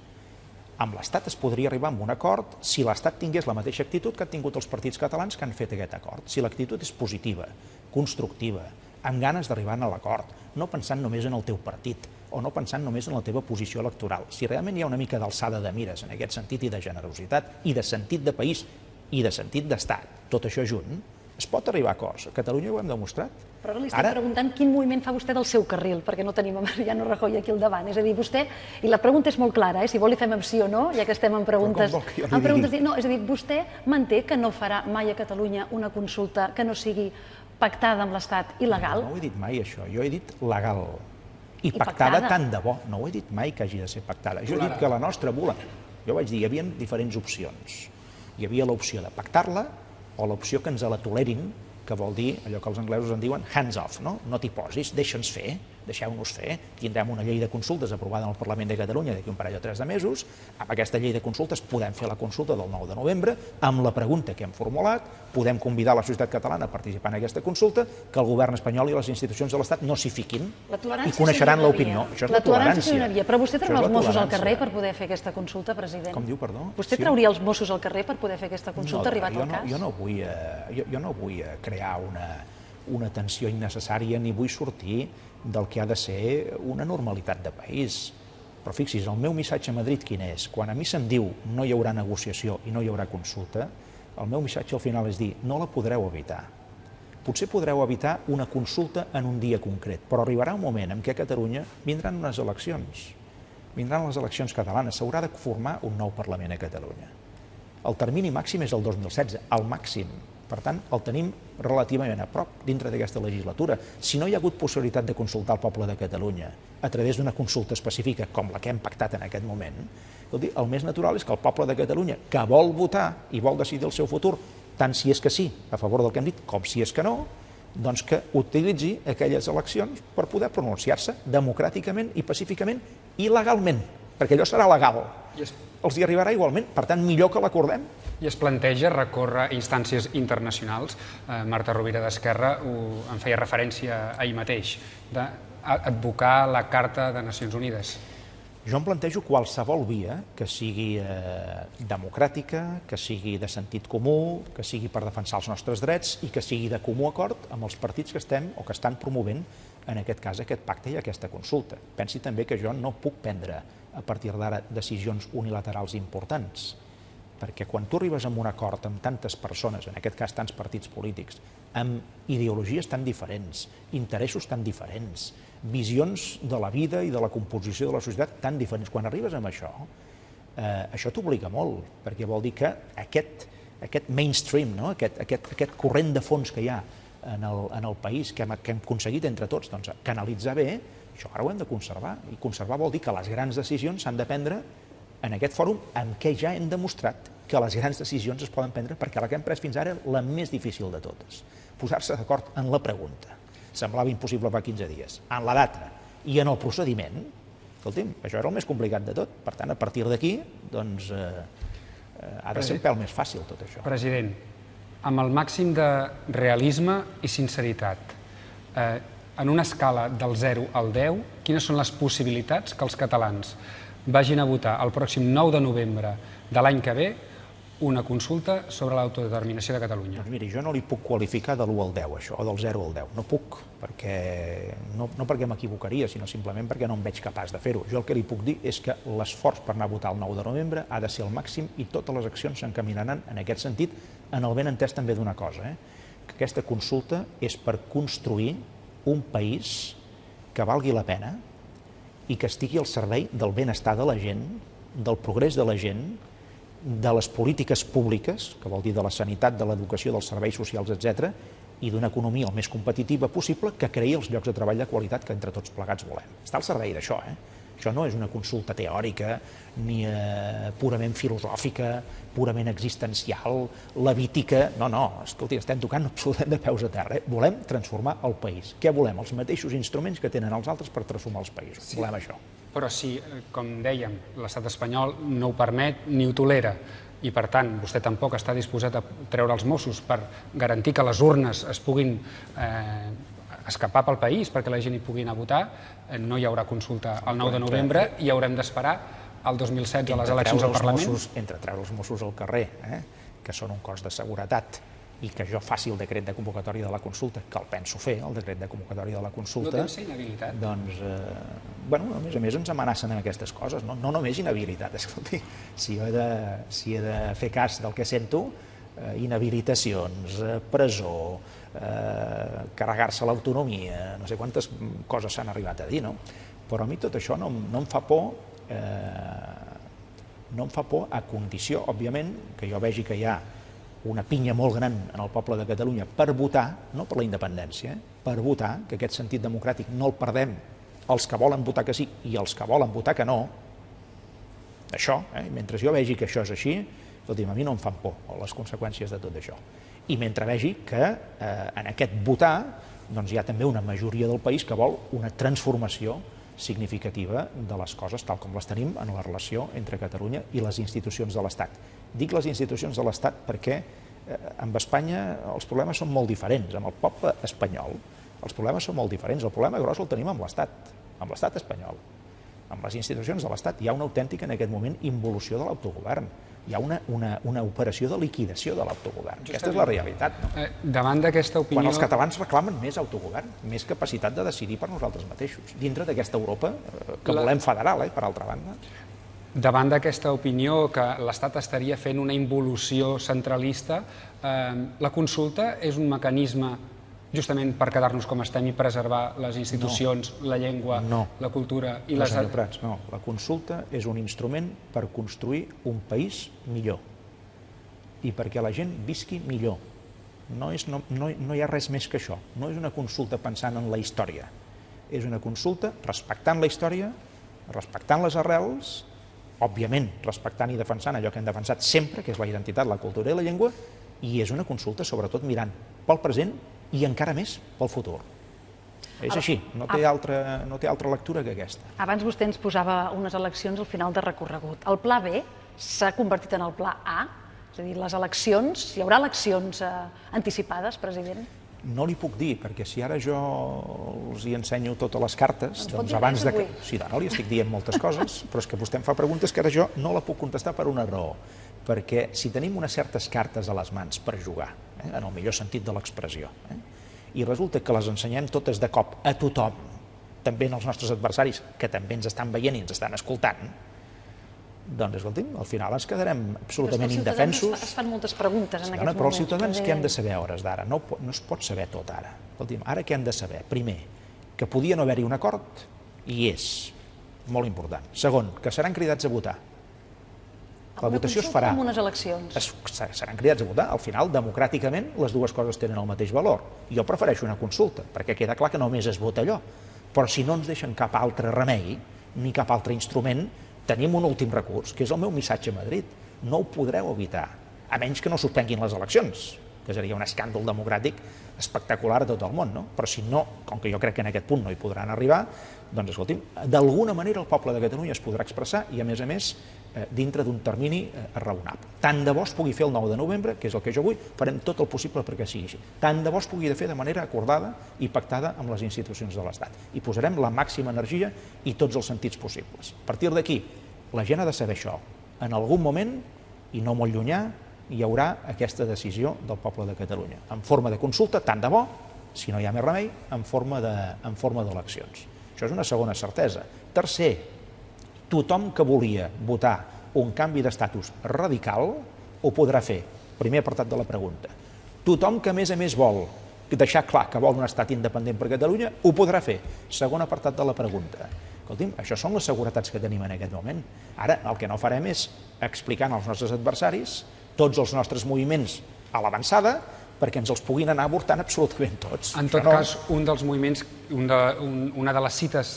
Amb l'Estat es podria arribar a un acord si l'Estat tingués la mateixa actitud que han tingut els partits catalans que han fet aquest acord. Si l'actitud és positiva, constructiva, amb ganes d'arribar a l'acord, no pensant només en el teu partit o no pensant només en la teva posició electoral. Si realment hi ha una mica d'alçada de mires en aquest sentit i de generositat i de sentit de país i de sentit d'estat, tot això junt, es pot arribar a acords. A Catalunya ho hem demostrat. Però ara li estic preguntant quin moviment fa vostè del seu carril, perquè no tenim a Mariano Rajoy aquí al davant. És a dir, vostè, i la pregunta és molt clara, si vol li fem amb sí o no, ja que estem en preguntes... No, és a dir, vostè manté que no farà mai a Catalunya una consulta que no sigui pactada amb l'Estat i legal? No ho he dit mai, això. Jo he dit legal. I pactada tant de bo. No ho he dit mai que hagi de ser pactada. Jo he dit que la nostra volem. Jo vaig dir, hi havia diferents opcions. Hi havia l'opció de pactar-la o l'opció que ens la tolerin, que vol dir allò que els anglesos en diuen hands off, no? No t'hi posis, deixa'ns fer, deixeu-nos fer. Tindrem una llei de consultes aprovada en el Parlament de Catalunya d'aquí un parell o 3 de mesos. Amb aquesta llei de consultes podem fer la consulta del 9 de novembre amb la pregunta que hem formulat, podem convidar la societat catalana a participar en aquesta consulta, que el govern espanyol i les institucions de l'Estat no s'hi fiquin i coneixeran l'opinió. Això és la tolerància. Seria una via. Però vostè trauria els Mossos al carrer per poder fer aquesta consulta, president? Com diu, perdó? Vostè trauria els Mossos al carrer per poder fer aquesta consulta, arribat al cas? Jo no vull crear una tensió innecessària ni vull sortir del que ha de ser una normalitat de país. Però fixi's, el meu missatge a Madrid quin és? Quan a mi se'm diu no hi haurà negociació i no hi haurà consulta, el meu missatge al final és dir no la podreu evitar. Potser podreu evitar una consulta en un dia concret, però arribarà un moment en què a Catalunya vindran unes eleccions. Vindran les eleccions catalanes, s'haurà de formar un nou Parlament a Catalunya. El termini màxim és el 2016, el màxim. Per tant, el tenim relativament a prop dintre d'aquesta legislatura. Si no hi ha hagut possibilitat de consultar el poble de Catalunya a través d'una consulta específica com la que hem pactat en aquest moment, el més natural és que el poble de Catalunya, que vol votar i vol decidir el seu futur, tant si és que sí, a favor del que hem dit, com si és que no, doncs que utilitzi aquelles eleccions per poder pronunciar-se democràticament i pacíficament i legalment, perquè allò serà legal. Els hi arribarà igualment, per tant, millor que l'acordem. I es planteja recórrer a instàncies internacionals. Marta Rovira d'Esquerra en feia referència ahir mateix, d'advocar la Carta de Nacions Unides. Jo em plantejo qualsevol via que sigui democràtica, que sigui de sentit comú, que sigui per defensar els nostres drets i que sigui de comú acord amb els partits que estem o que estan promovent, en aquest cas, aquest pacte i aquesta consulta. Pensi també que jo no puc prendre a partir d'ara decisions unilaterals importants, perquè quan tu arribes a un acord amb tantes persones, en aquest cas tants partits polítics, amb ideologies tan diferents, interessos tan diferents, visions de la vida i de la composició de la societat tan diferents, quan arribes amb això, això t'obliga molt, perquè vol dir que aquest mainstream, no? aquest corrent de fons que hi ha en el país, que hem aconseguit entre tots canalitzar bé, això ara ho hem de conservar, i conservar vol dir que les grans decisions s'han de prendre en aquest fòrum en què ja hem demostrat que les grans decisions es poden prendre, perquè la que hem pres fins ara és la més difícil de totes, posar-se d'acord en la pregunta. Semblava impossible fa 15 dies, en la data i en el procediment. Escolti'm, això era el més complicat de tot. Per tant, a partir d'aquí, doncs, ha de ser un pèl més fàcil tot això. President, amb el màxim de realisme i sinceritat, en una escala del 0 al 10, quines són les possibilitats que els catalans vagin a votar el pròxim 9 de novembre de l'any que ve una consulta sobre l'autodeterminació de Catalunya? Doncs miri, jo no li puc qualificar de l'1 al 10, això, o del 0 al 10. No puc, no perquè m'equivocaria, sinó simplement perquè no em veig capaç de fer-ho. Jo el que li puc dir és que l'esforç per anar a votar el 9 de novembre ha de ser el màxim i totes les accions s'encaminaran en aquest sentit, en el ben entès també d'una cosa, que aquesta consulta és per construir un país que valgui la pena i que estigui al servei del benestar de la gent, del progrés de la gent, de les polítiques públiques, que vol dir de la sanitat, de l'educació, dels serveis socials, etc., i d'una economia el més competitiva possible que creï els llocs de treball de qualitat que entre tots plegats volem. Està al servei d'això, Això no és una consulta teòrica, ni purament filosòfica, purament existencial, levítica. No, escolti, estem tocant absolutament de peus a terra. Volem transformar el país. Què volem? Els mateixos instruments que tenen els altres per transformar els països. Volem això. Però si, com dèiem, l'estat espanyol no ho permet ni ho tolera, i per tant vostè tampoc està disposat a treure els Mossos per garantir que les urnes es puguin escapar pel país perquè la gent hi pugui anar a votar, no hi haurà consulta el 9 de novembre i haurem d'esperar el 2016 a les eleccions al Parlament. Entre treure els Mossos al carrer, que són un cos de seguretat, i que jo faci el decret de convocatòria de la consulta, que el penso fer, el decret de convocatòria de la consulta... No tens inhabilitat? Doncs, a més a més ens amenacen amb aquestes coses, no només inhabilitat, escolti, si he de fer cas del que sento, inhabilitacions, presó, carregar-se l'autonomia, no sé quantes coses s'han arribat a dir, no? Però a mi tot això no em fa por, a condició, òbviament, que jo vegi que hi ha una pinya molt gran en el poble de Catalunya per votar, no per la independència, per votar, que aquest sentit democràtic no el perdem els que volen votar que sí i els que volen votar que no, això, mentre jo vegi que això és així, escolti'm, a mi no em fan por les conseqüències de tot això. I mentre vegi que en aquest votar doncs hi ha també una majoria del país que vol una transformació significativa de les coses tal com les tenim en la relació entre Catalunya i les institucions de l'Estat. Dic les institucions de l'Estat perquè amb Espanya els problemes són molt diferents. Amb el poble espanyol els problemes són molt diferents. El problema gros el tenim amb l'estat espanyol. Amb les institucions de l'Estat hi ha una autèntica, en aquest moment, involució de l'autogovern. Hi ha una operació de liquidació de l'autogovern. Aquesta és la realitat. No? Davant d'aquesta opinió... Quan els catalans reclamen més autogovern, més capacitat de decidir per nosaltres mateixos, dintre d'aquesta Europa que volem federal, per altra banda. Davant d'aquesta opinió que l'Estat estaria fent una involució centralista, la consulta és un mecanisme justament per quedar-nos com estem i preservar les institucions, la llengua, la cultura i les... Senyor Prats, no. La consulta és un instrument per construir un país millor i perquè la gent visqui millor. No hi ha res més que això. No és una consulta pensant en la història. És una consulta respectant la història, respectant les arrels, òbviament respectant i defensant allò que hem defensat sempre, que és la identitat, la cultura i la llengua, i és una consulta sobretot mirant pel present i encara més pel futur. És així, no té altra lectura que aquesta. Abans vostè ens posava unes eleccions al final de recorregut. El pla B s'ha convertit en el pla A? És a dir, les eleccions, hi haurà eleccions anticipades, president? No li puc dir, perquè si ara jo els hi ensenyo totes les cartes, doncs abans de que... Sí, no, li estic dient moltes coses, però és que vostè em fa preguntes que ara jo no la puc contestar per una raó. Perquè si tenim unes certes cartes a les mans per jugar, en el millor sentit de l'expressió, i resulta que les ensenyem totes de cop a tothom, també als nostres adversaris, que també ens estan veient i ens estan escoltant, doncs, escolti'm, al final ens quedarem absolutament indefensos. Es fan moltes preguntes en aquests moments. Però els ciutadans què hem de saber a hores d'ara? No es pot saber tot ara. Escolti'm, ara què hem de saber? Primer, que podia no haver-hi un acord, i és molt important. Segon, que seran cridats a votar. La votació es farà. Amb unes eleccions. Seran cridats a votar. Al final, democràticament, les dues coses tenen el mateix valor. Jo prefereixo una consulta, perquè queda clar que només es vota allò. Però si no ens deixen cap altre remei, ni cap altre instrument, tenim un últim recurs, que és el meu missatge a Madrid. No ho podreu evitar, a menys que no suspenguin les eleccions, que seria un escàndol democràtic espectacular a tot el món, no? Però si no, com que jo crec que en aquest punt no hi podran arribar, doncs, escolti'm, d'alguna manera el poble de Catalunya es podrà expressar i, a més, dintre d'un termini raonable. Tant de bo es pugui fer el 9 de novembre, que és el que jo vull, farem tot el possible perquè sigui així. Tant de bo es pugui fer de manera acordada i pactada amb les institucions de l'Estat. I posarem la màxima energia i tots els sentits possibles. A partir d'aquí, la gent ha de saber això. En algun moment, i no molt llunyà, hi haurà aquesta decisió del poble de Catalunya, en forma de consulta, tant de bo, si no hi ha més remei, en forma d'eleccions. Això és una segona certesa. Tercer, tothom que volia votar un canvi d'estatus radical ho podrà fer. Primer apartat de la pregunta. Tothom que, a més, vol deixar clar que vol un estat independent per Catalunya, ho podrà fer. Segon apartat de la pregunta. Escolti'm, això són les seguretats que tenim en aquest moment. Ara, el que no farem és explicar als nostres adversaris tots els nostres moviments a l'avançada perquè ens els puguin anar avortant absolutament tots. En tot cas, un dels moviments, una de les cites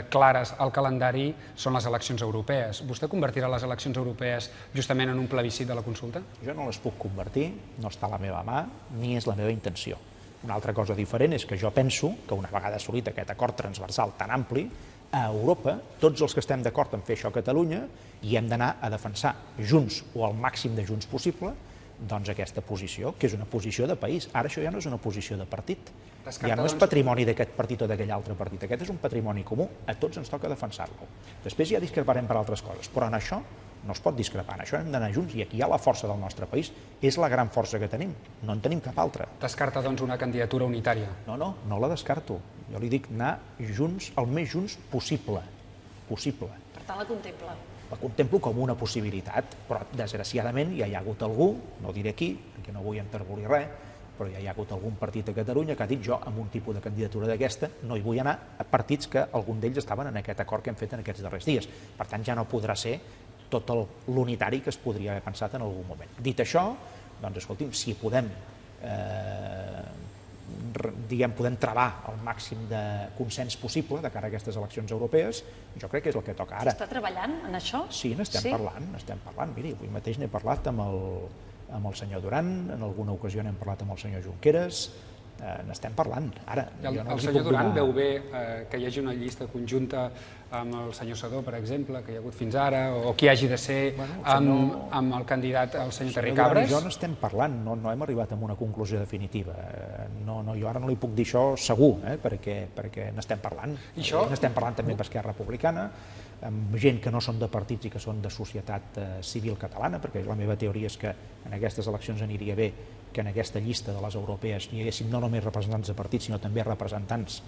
clares al calendari són les eleccions europees. Vostè convertirà les eleccions europees justament en un plebiscit de la consulta? Jo no les puc convertir, no està a la meva mà, ni és la meva intenció. Una altra cosa diferent és que jo penso que una vegada assolit aquest acord transversal tan ampli, a Europa, tots els que estem d'acord en fer això a Catalunya, hi hem d'anar a defensar junts o al màxim de junts possible doncs aquesta posició, que és una posició de país. Ara això ja no és una posició de partit. Ja no és patrimoni d'aquest partit o d'aquell altre partit. Aquest és un patrimoni comú. A tots ens toca defensar-lo. Després ja discreparem per altres coses, però en això no es pot discrepar. En això hem d'anar junts i aquí hi ha la força del nostre país. És la gran força que tenim. No en tenim cap altra. Descarta, doncs, una candidatura unitària? No la descarto. Jo li dic anar junts, el més junts possible. Per tant, la contempla? La contemplo com una possibilitat, però desgraciadament ja hi ha hagut algú, no diré qui, perquè no vull enterbolir res, però ja hi ha hagut algun partit a Catalunya que ha dit jo amb un tipus de candidatura d'aquesta no hi vull anar a partits que algun d'ells estaven en aquest acord que hem fet en aquests darrers dies. Per tant, ja no podrà ser tot l'unitari que es podria haver pensat en algun moment. Dit això, doncs escolti'm, si podem podem travar el màxim de consens possible de cara a aquestes eleccions europees, jo crec que és el que toca ara. Està treballant en això? Sí, n'estem parlant. Miri, avui mateix n'he parlat amb el senyor Duran, en alguna ocasió n'hem parlat amb el senyor Junqueras, n'estem parlant. Ara, el senyor Duran veu bé que hi hagi una llista conjunta amb el senyor Sedó, per exemple, que hi ha hagut fins ara, o qui hagi de ser amb el candidat, el senyor Terry Cabres? Jo n'estem parlant, no hem arribat a una conclusió definitiva. Jo ara no li puc dir això segur, perquè n'estem parlant. N'estem parlant també amb Esquerra Republicana, amb gent que no són de partits i que són de societat civil catalana, perquè la meva teoria és que en aquestes eleccions aniria bé que en aquesta llista de les europees hi haguessin no només representants de partits, sinó també representants,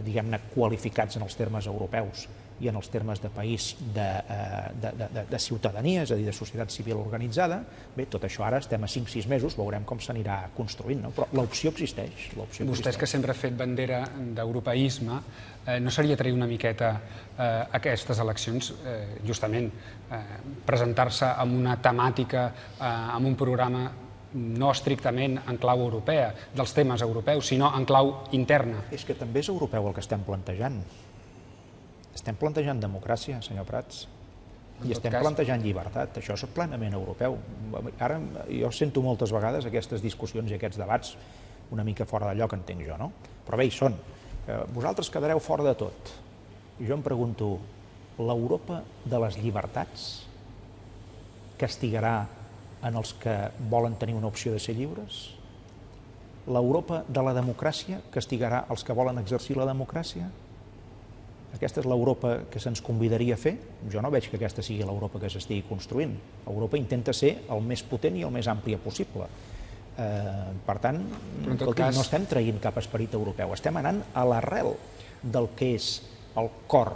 diguem-ne, qualificats en els termes europeus i en els termes de país de ciutadania, és a dir, de societat civil organitzada. Bé, tot això ara estem a 5-6 mesos, veurem com s'anirà construint, però l'opció existeix. Vostès, que sempre ha fet bandera d'europeisme, no seria trair una miqueta aquestes eleccions, justament presentar-se amb una temàtica, amb un programa no estrictament en clau europea, dels temes europeus, sinó en clau interna? És que també és europeu el que estem plantejant. Estem plantejant democràcia, senyor Prats, i estem plantejant llibertat. Això és plenament europeu. Ara jo sento moltes vegades aquestes discussions i aquests debats una mica fora de lloc, entenc jo, no? Però bé, hi són. Vosaltres quedareu fora de tot. I jo em pregunto, l'Europa de les llibertats castigarà en els que volen tenir una opció de ser lliures? L'Europa de la democràcia castigarà els que volen exercir la democràcia? Aquesta és l'Europa que se'ns convidaria a fer? Jo no veig que aquesta sigui l'Europa que s'estigui construint. Europa intenta ser el més potent i el més àmplia possible. Per tant, no estem traient cap esperit europeu, estem anant a l'arrel del que és el cor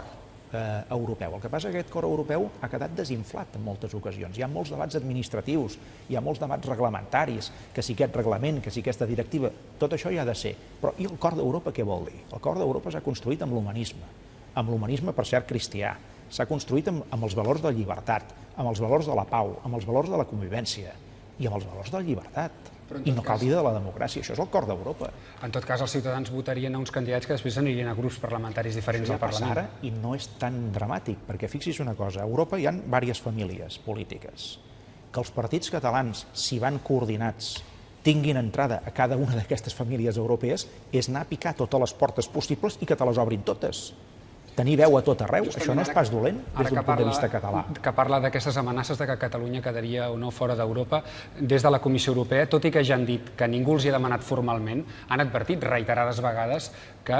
europeu. El que passa és que aquest cor europeu ha quedat desinflat en moltes ocasions. Hi ha molts debats administratius, hi ha molts debats reglamentaris, que si aquest reglament, que si aquesta directiva, tot això hi ha de ser. Però i el cor d'Europa què vol dir? El cor d'Europa s'ha construït amb l'humanisme, per cert, cristià. S'ha construït amb els valors de la llibertat, amb els valors de la pau, amb els valors de la convivència i amb els valors de la llibertat. I no cal dir de la democràcia, això és el cor d'Europa. En tot cas, els ciutadans votarien a uns candidats que després anirien a grups parlamentaris diferents al Parlament. Això ja passa ara i no és tan dramàtic, perquè fixi's una cosa, a Europa hi ha diverses famílies polítiques, que els partits catalans, si van coordinats, tinguin entrada a cada una d'aquestes famílies europees, és anar a picar totes les portes possibles i que te les obrin totes. Tenir veu a tot arreu, això no és pas dolent des d'un punt de vista català. Que parla d'aquestes amenaces de que Catalunya quedaria o no fora d'Europa, des de la Comissió Europea, tot i que ja han dit que ningú els hi ha demanat formalment, han advertit reiterades vegades que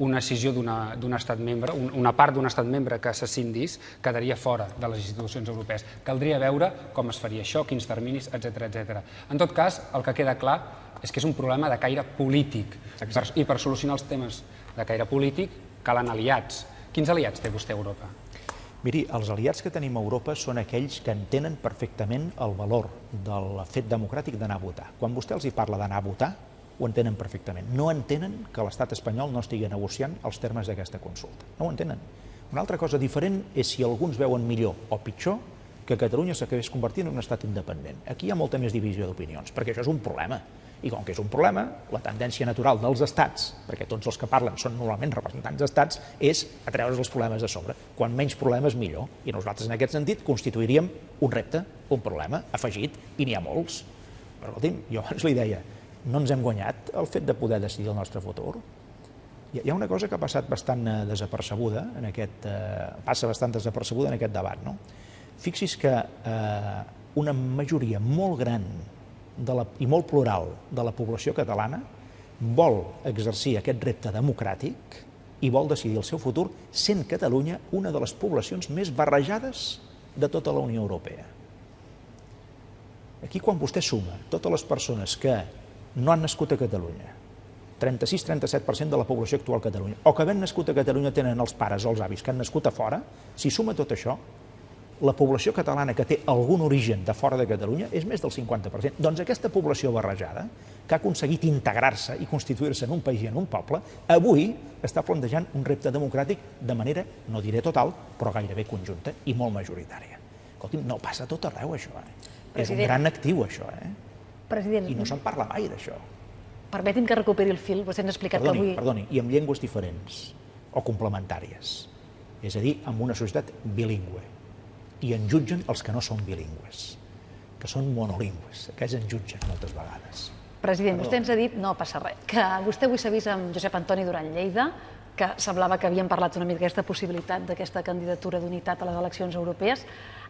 una decisió d'un estat membre, una part d'un estat membre que s'escindís, quedaria fora de les institucions europees. Caldria veure com es faria això, quins terminis, etc. En tot cas, el que queda clar és que és un problema de caire polític. I per solucionar els temes de caire polític calen aliats. Quins aliats té vostè a Europa? Miri, els aliats que tenim a Europa són aquells que entenen perfectament el valor del fet democràtic d'anar a votar. Quan vostè els hi parla d'anar a votar, ho entenen perfectament. No entenen que l'estat espanyol no estigui negociant els termes d'aquesta consulta. No ho entenen. Una altra cosa diferent és si alguns veuen millor o pitjor que Catalunya s'acabés convertint en un estat independent. Aquí hi ha molta més divisió d'opinions, perquè això és un problema. I com que és un problema, la tendència natural dels estats, perquè tots els que parlen són normalment representants d'estats, és atreure's els problemes de sobre. Quan menys problemes, millor. I nosaltres, en aquest sentit, constituiríem un repte, un problema afegit, i n'hi ha molts. Però, escolti'm, jo abans li deia, no ens hem guanyat el fet de poder decidir el nostre futur? Hi ha una cosa que ha passat bastant desapercebuda, passa bastant desapercebuda en aquest debat, no? Fixi's que una majoria molt gran i molt plural de la població catalana vol exercir aquest repte democràtic i vol decidir el seu futur sent Catalunya una de les poblacions més barrejades de tota la Unió Europea. Aquí, quan vostè suma totes les persones que no han nascut a Catalunya, 36-37% de la població actual a Catalunya, o que havent nascut a Catalunya tenen els pares o els avis que han nascut a fora, si suma tot això, la població catalana que té algun origen de fora de Catalunya és més del 50%. Doncs aquesta població barrejada, que ha aconseguit integrar-se i constituir-se en un país i en un poble, avui està plantejant un repte democràtic de manera, no diré total, però gairebé conjunta i molt majoritària. Escolti'm, no passa a tot arreu, això. És un gran actiu, això. I no se'n parla mai, d'això. Permeti'm que recuperi el fil. Vostè ens ha explicat que avui... Perdoni, i amb llengües diferents o complementàries. És a dir, amb una societat bilingüe. I en jutgen els que no són bilingües, que són monolingües, que ens jutgen moltes vegades. President, vostè ens ha dit, no passa res, que vostè avui s'ha vist amb Josep Antoni Duran Lleida, que semblava que havien parlat una mica d'aquesta possibilitat d'aquesta candidatura d'unitat a les eleccions europees.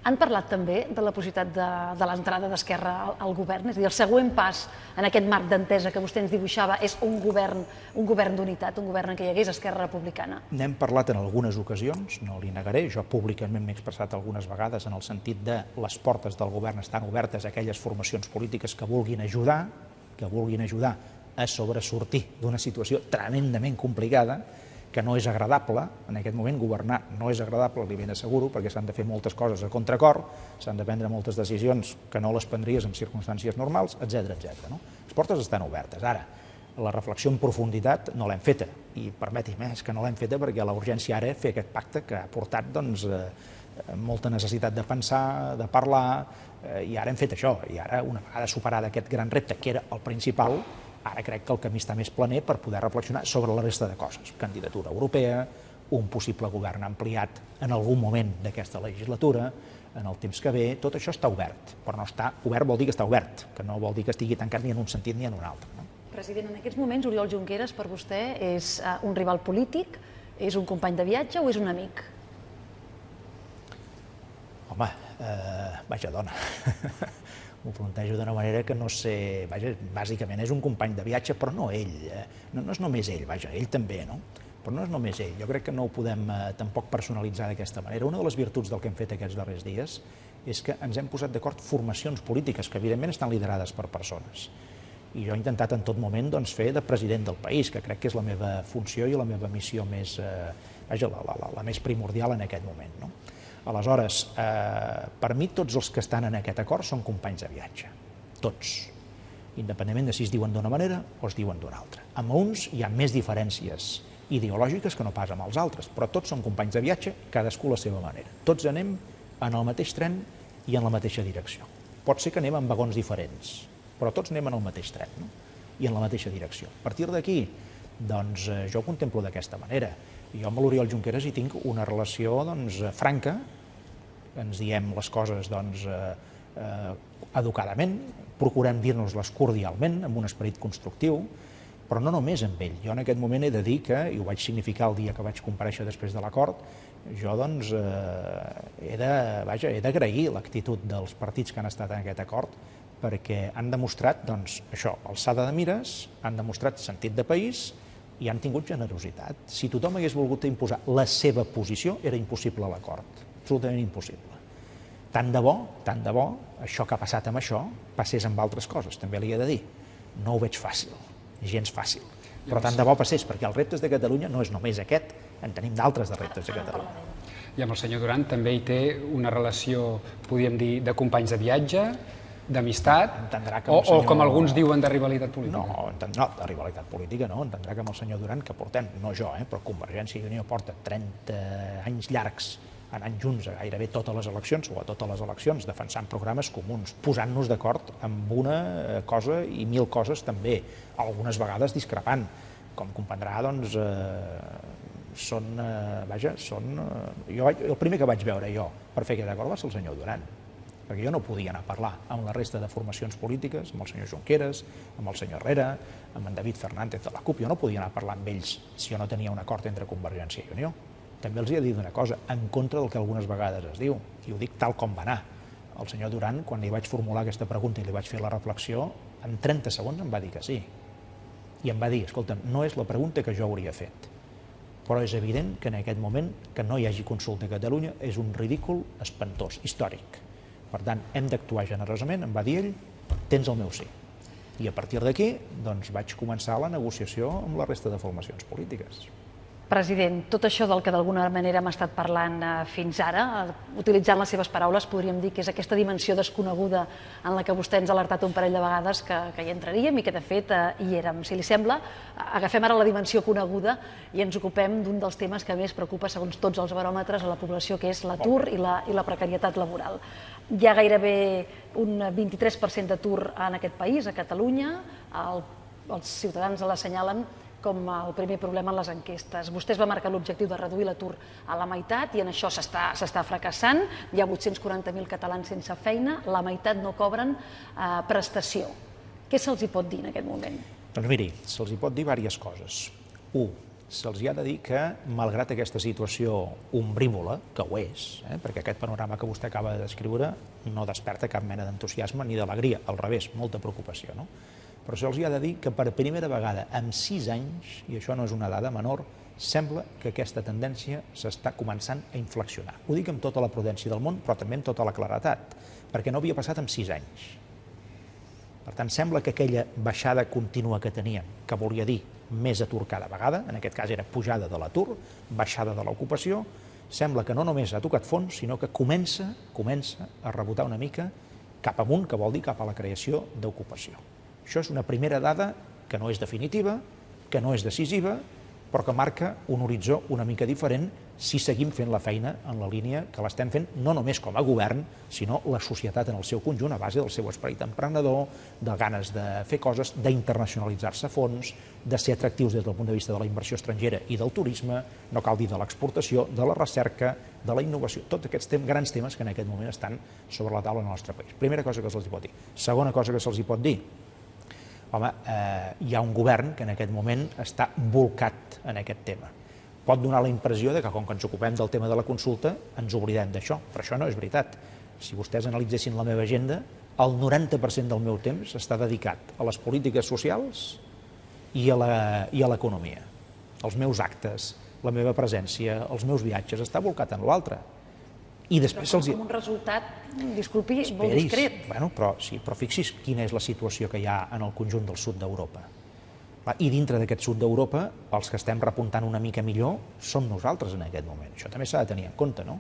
Han parlat també de la possibilitat de l'entrada d'Esquerra al govern? És a dir, el següent pas en aquest marc d'entesa que vostè ens dibuixava és un govern d'unitat, un govern en què hi hagués Esquerra Republicana? N'hem parlat en algunes ocasions, no li negaré, jo públicament m'he expressat algunes vegades en el sentit de les portes del govern estan obertes a aquelles formacions polítiques que vulguin ajudar a sobresortir d'una situació tremendament complicada, que no és agradable, en aquest moment governar no és agradable, li ben asseguro, perquè s'han de fer moltes coses a contracor, s'han de prendre moltes decisions que no les prendries en circumstàncies normals, etc. Les portes estan obertes. Ara, la reflexió en profunditat no l'hem feta, i permeti'm, és que no l'hem feta perquè la urgència ara és fer aquest pacte que ha portat molta necessitat de pensar, de parlar, i ara hem fet això, i ara, una vegada superada aquest gran repte, que era el principal, ara crec que el camí està més planer per poder reflexionar sobre la resta de coses. Candidatura europea, un possible govern ampliat en algun moment d'aquesta legislatura, en el temps que ve, tot això està obert. Però no està obert vol dir que està obert, que no vol dir que estigui tancat ni en un sentit ni en un altre. President, en aquests moments Oriol Junqueras per vostè és un rival polític, és un company de viatge o és un amic? Home, vaja, dona, m'ho plantejo d'una manera que no sé... Vaja, bàsicament és un company de viatge, però no ell. No és només ell, vaja, ell també, no? Però no és només ell. Jo crec que no ho podem tampoc personalitzar d'aquesta manera. Una de les virtuts del que hem fet aquests darrers dies és que ens hem posat d'acord formacions polítiques, que evidentment estan liderades per persones. I jo he intentat en tot moment fer de president del país, que crec que és la meva funció i la meva missió més, vaja, la més primordial en aquest moment, no? Aleshores, per mi tots els que estan en aquest acord són companys de viatge, tots, independentment de si es diuen d'una manera o es diuen d'una altra. Amb uns hi ha més diferències ideològiques que no pas amb els altres, però tots són companys de viatge, cadascú a la seva manera. Tots anem en el mateix tren i en la mateixa direcció. Pot ser que anem en vagons diferents, però tots anem en el mateix tren, no? I en la mateixa direcció. A partir d'aquí, doncs, jo ho contemplo d'aquesta manera. Jo amb l'Oriol Junqueras hi tinc una relació franca, ens diem les coses educadament, procurem dir-nos-les cordialment, amb un esperit constructiu, però no només amb ell. Jo en aquest moment he de dir que, i ho vaig significar el dia que vaig comparèixer després de l'acord, jo he d'agrair l'actitud dels partits que han estat en aquest acord, perquè han demostrat, això, alçada de mires, han demostrat sentit de país i han tingut generositat. Si tothom hagués volgut imposar la seva posició, era impossible l'acord, absolutament impossible. Tant de bo, això que ha passat amb això, passés amb altres coses, també li he de dir. No ho veig fàcil, gens fàcil. Però tant de bo passés, perquè els reptes de Catalunya no és només aquest, en tenim d'altres de reptes de Catalunya. I amb el senyor Duran també hi té una relació, podríem dir, de companys de viatge, d'amistat, o com alguns diuen de rivalitat política? No, de rivalitat política no, entendrà que amb el senyor Duran, que portem, no jo, però Convergència i Unió porta 30 anys llargs anant junts a gairebé totes les eleccions, o a totes les eleccions, defensant programes comuns, posant-nos d'acord amb una cosa i mil coses també, algunes vegades discrepant. Com comprendrà, doncs, el primer que vaig veure jo per fer aquest acord va ser el senyor Duran, perquè jo no podia anar a parlar amb la resta de formacions polítiques, amb el senyor Junqueras, amb el senyor Herrera, amb en David Fernández de la CUP, jo no podia anar a parlar amb ells si jo no tenia un acord entre Convergència i Unió. També els he dit una cosa, en contra del que algunes vegades es diu, i ho dic tal com va anar. El senyor Duran, quan li vaig formular aquesta pregunta i li vaig fer la reflexió, en 30 segons em va dir que sí. I em va dir, escolta'm, no és la pregunta que jo hauria fet, però és evident que en aquest moment que no hi hagi consulta a Catalunya és un ridícul espantós, històric. Per tant, hem d'actuar generosament, em va dir ell, tens el meu sí. I a partir d'aquí, doncs, vaig començar la negociació amb la resta de formacions polítiques. President, tot això del que d'alguna manera hem estat parlant fins ara, utilitzant les seves paraules, podríem dir que és aquesta dimensió desconeguda en la que vostè ens ha alertat un parell de vegades que hi entraríem i que de fet hi érem. Si li sembla, agafem ara la dimensió coneguda i ens ocupem d'un dels temes que més preocupa segons tots els baròmetres a la població, que és l'atur i la precarietat laboral. Hi ha gairebé un 23% d'atur en aquest país, a Catalunya. Els ciutadans l'assenyalen com el primer problema en les enquestes. Vostè es va marcar l'objectiu de reduir l'atur a la meitat i en això s'està fracassant. Hi ha 840.000 catalans sense feina, la meitat no cobren prestació. Què se'ls hi pot dir en aquest moment? Doncs miri, se'ls hi pot dir diverses coses. Se'ls hi ha de dir que, malgrat aquesta situació ombrívola, que ho és, perquè aquest panorama que vostè acaba de descriure no desperta cap mena d'entusiasme ni d'alegria, al revés, molta preocupació, no? Però se'ls ha de dir que per primera vegada en 6 anys, i això no és una dada menor, sembla que aquesta tendència s'està començant a inflexionar. Ho dic amb tota la prudència del món, però també amb tota la claretat, perquè no havia passat en 6 anys. Per tant, sembla que aquella baixada contínua que teníem, que volia dir més atur cada vegada, en aquest cas era pujada de l'atur, baixada de l'ocupació, sembla que no només ha tocat fons, sinó que comença a rebotar una mica cap amunt, que vol dir cap a la creació d'ocupació. Això és una primera dada que no és definitiva, que no és decisiva, però que marca un horitzó una mica diferent si seguim fent la feina en la línia que l'estem fent, no només com a govern, sinó la societat en el seu conjunt, a base del seu esperit emprenedor, de ganes de fer coses, d'internacionalitzar-se a fons, de ser atractius des del punt de vista de la inversió estrangera i del turisme, no cal dir de l'exportació, de la recerca, de la innovació, tots aquests grans temes que en aquest moment estan sobre la taula en el nostre país. Primera cosa que se'ls pot dir. Segona cosa que se'ls pot dir, Home, hi ha un govern que en aquest moment està bolcat en aquest tema. Pot donar la impressió de que, com que ens ocupem del tema de la consulta, ens oblidem d'això, però això no és veritat. Si vostès analitzessin la meva agenda, el 90% del meu temps està dedicat a les polítiques socials i a l'economia. Els meus actes, la meva presència, els meus viatges, està volcat en l'altre. I després se'ls... Com un resultat, disculpi, molt discret. Bueno, però fixi's quina és la situació que hi ha en el conjunt del sud d'Europa. I dintre d'aquest sud d'Europa, els que estem repuntant una mica millor som nosaltres en aquest moment. Això també s'ha de tenir en compte, no?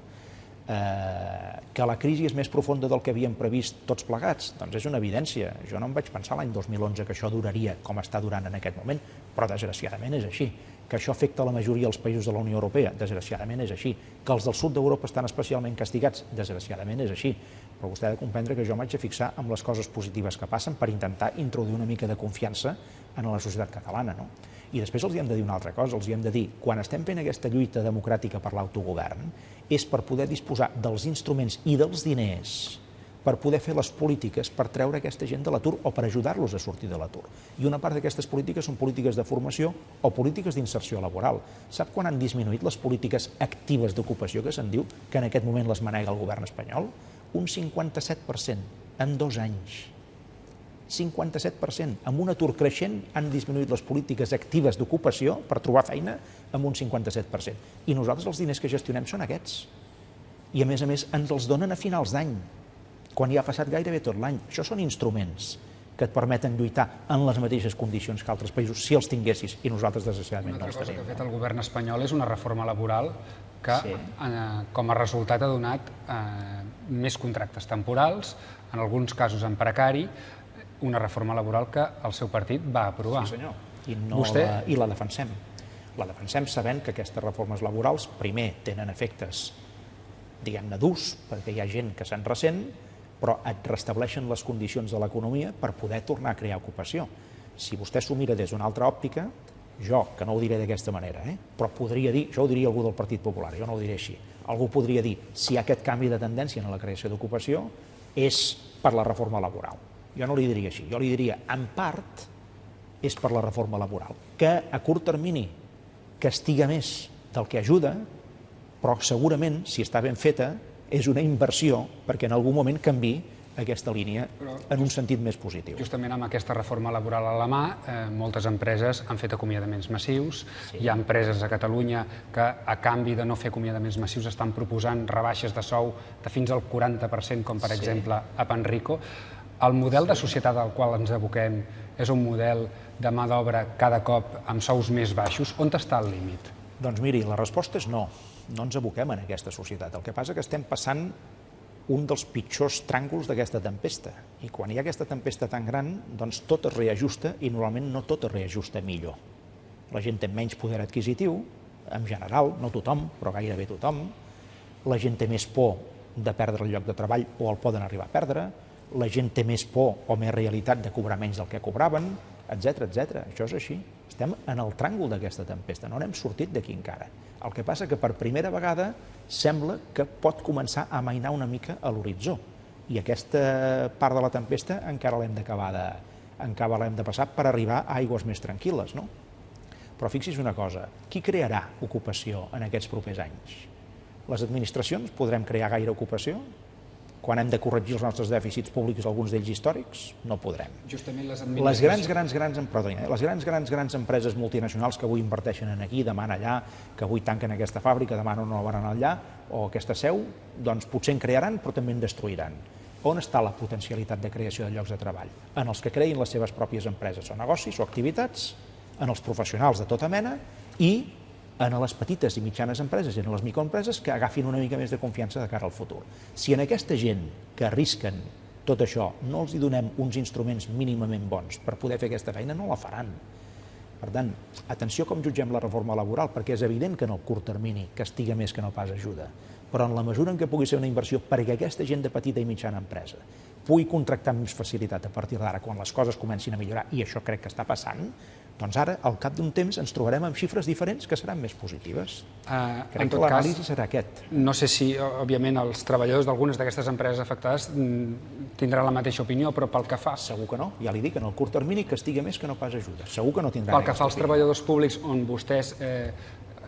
Que la crisi és més profunda del que havíem previst tots plegats, doncs és una evidència. Jo no em vaig pensar l'any 2011 que això duraria com està durant en aquest moment, però desgraciadament és així. Que això afecta la majoria dels països de la Unió Europea, desgraciadament és així. Que els del sud d'Europa estan especialment castigats, desgraciadament és així. Però vostè ha de comprendre que jo m'haig de fixar en les coses positives que passen per intentar introduir una mica de confiança en la societat catalana, no? I després els hem de dir una altra cosa, els hem de dir, quan estem fent aquesta lluita democràtica per l'autogovern, és per poder disposar dels instruments i dels diners per poder fer les polítiques per treure aquesta gent de l'atur o per ajudar-los a sortir de l'atur. I una part d'aquestes polítiques són polítiques de formació o polítiques d'inserció laboral. Sap quan han disminuït les polítiques actives d'ocupació, que se'n diu, que en aquest moment les manega el govern espanyol? Un 57% en 2 anys. 57%. Amb un atur creixent han disminuït les polítiques actives d'ocupació per trobar feina amb un 57%. I nosaltres els diners que gestionem són aquests. I a més ens els donen a finals d'any, quan ja ha passat gairebé tot l'any. Això són instruments que et permeten lluitar en les mateixes condicions que altres països, si els tinguessis, i nosaltres, desgraciadament, no els tenim. Una altra cosa que ha fet el govern espanyol és una reforma laboral que, com a resultat, ha donat més contractes temporals, en alguns casos en precari, una reforma laboral que el seu partit va aprovar. Sí, senyor. I la defensem. La defensem sabent que aquestes reformes laborals, primer, tenen efectes, diguem-ne, durs, perquè hi ha gent que se'n ressent, però et restableixen les condicions de l'economia per poder tornar a crear ocupació. Si vostè s'ho mira des d'una altra òptica, jo, que no ho diré d'aquesta manera, però podria dir, això ho diria algú del Partit Popular, jo no ho diré així, algú podria dir, si hi ha aquest canvi de tendència en la creació d'ocupació, és per la reforma laboral. Jo no li diria així, jo li diria, en part, és per la reforma laboral, que a curt termini castiga més del que ajuda, però segurament, si està ben feta, és una inversió perquè en algun moment canviï aquesta línia en un sentit més positiu. Justament amb aquesta reforma laboral a la mà, moltes empreses han fet acomiadaments massius. Hi ha empreses a Catalunya que, a canvi de no fer acomiadaments massius, estan proposant rebaixes de sou de fins al 40%, com per exemple a Panrico. El model de societat al qual ens aboquem és un model de mà d'obra cada cop amb sous més baixos. On està el límit? Doncs miri, la resposta és no. No ens aboquem en aquesta societat. El que passa és que estem passant un dels pitjors tràngols d'aquesta tempesta. I quan hi ha aquesta tempesta tan gran, doncs tot es reajusta i normalment no tot es reajusta millor. La gent té menys poder adquisitiu, en general, no tothom, però gairebé tothom. La gent té més por de perdre el lloc de treball o el poden arribar a perdre. La gent té més por o més realitat de cobrar menys del que cobraven, etc. Això és així. Estem en el tràngol d'aquesta tempesta, no n'hem sortit d'aquí encara. El que passa que per primera vegada sembla que pot començar a amainar una mica a l'horitzó. I aquesta part de la tempesta encara l'hem de passar per arribar a aigües més tranquil·les, no? Però fixi's una cosa, qui crearà ocupació en aquests propers anys? Les administracions podrem crear gaire ocupació? Quan hem de corregir els nostres dèficits públics, alguns d'ells històrics, no podrem. Justament les grans empreses multinacionals que avui inverteixen aquí, demà allà, que avui tanquen aquesta fàbrica, demà no la van allà, o aquesta seu, doncs potser en crearan, però també en destruiran. On està la potencialitat de creació de llocs de treball? En els que creïn les seves pròpies empreses o negocis o activitats, en els professionals de tota mena i en les petites i mitjanes empreses i en les microempreses que agafin una mica més de confiança de cara al futur. Si en aquesta gent que arrisquen tot això no els hi donem uns instruments mínimament bons per poder fer aquesta feina, no la faran. Per tant, atenció com jutgem la reforma laboral, perquè és evident que en el curt termini castiga més que no pas ajuda. Però en la mesura en què pugui ser una inversió perquè aquesta gent de petita i mitjana empresa pugui contractar amb més facilitat a partir d'ara, quan les coses comencin a millorar, i això crec que està passant, Doncs ara, al cap d'un temps, ens trobarem amb xifres diferents que seran més positives. En Crec tot que cas, l'anàlisi serà aquest. no sé si, òbviament, els treballadors d'algunes d'aquestes empreses afectades tindran la mateixa opinió, però pel que fa... Segur que no, ja li dic, en el curt termini castiga més que no pas ajuda. Segur que no tindran Pel que fa als treballadors públics, on vostès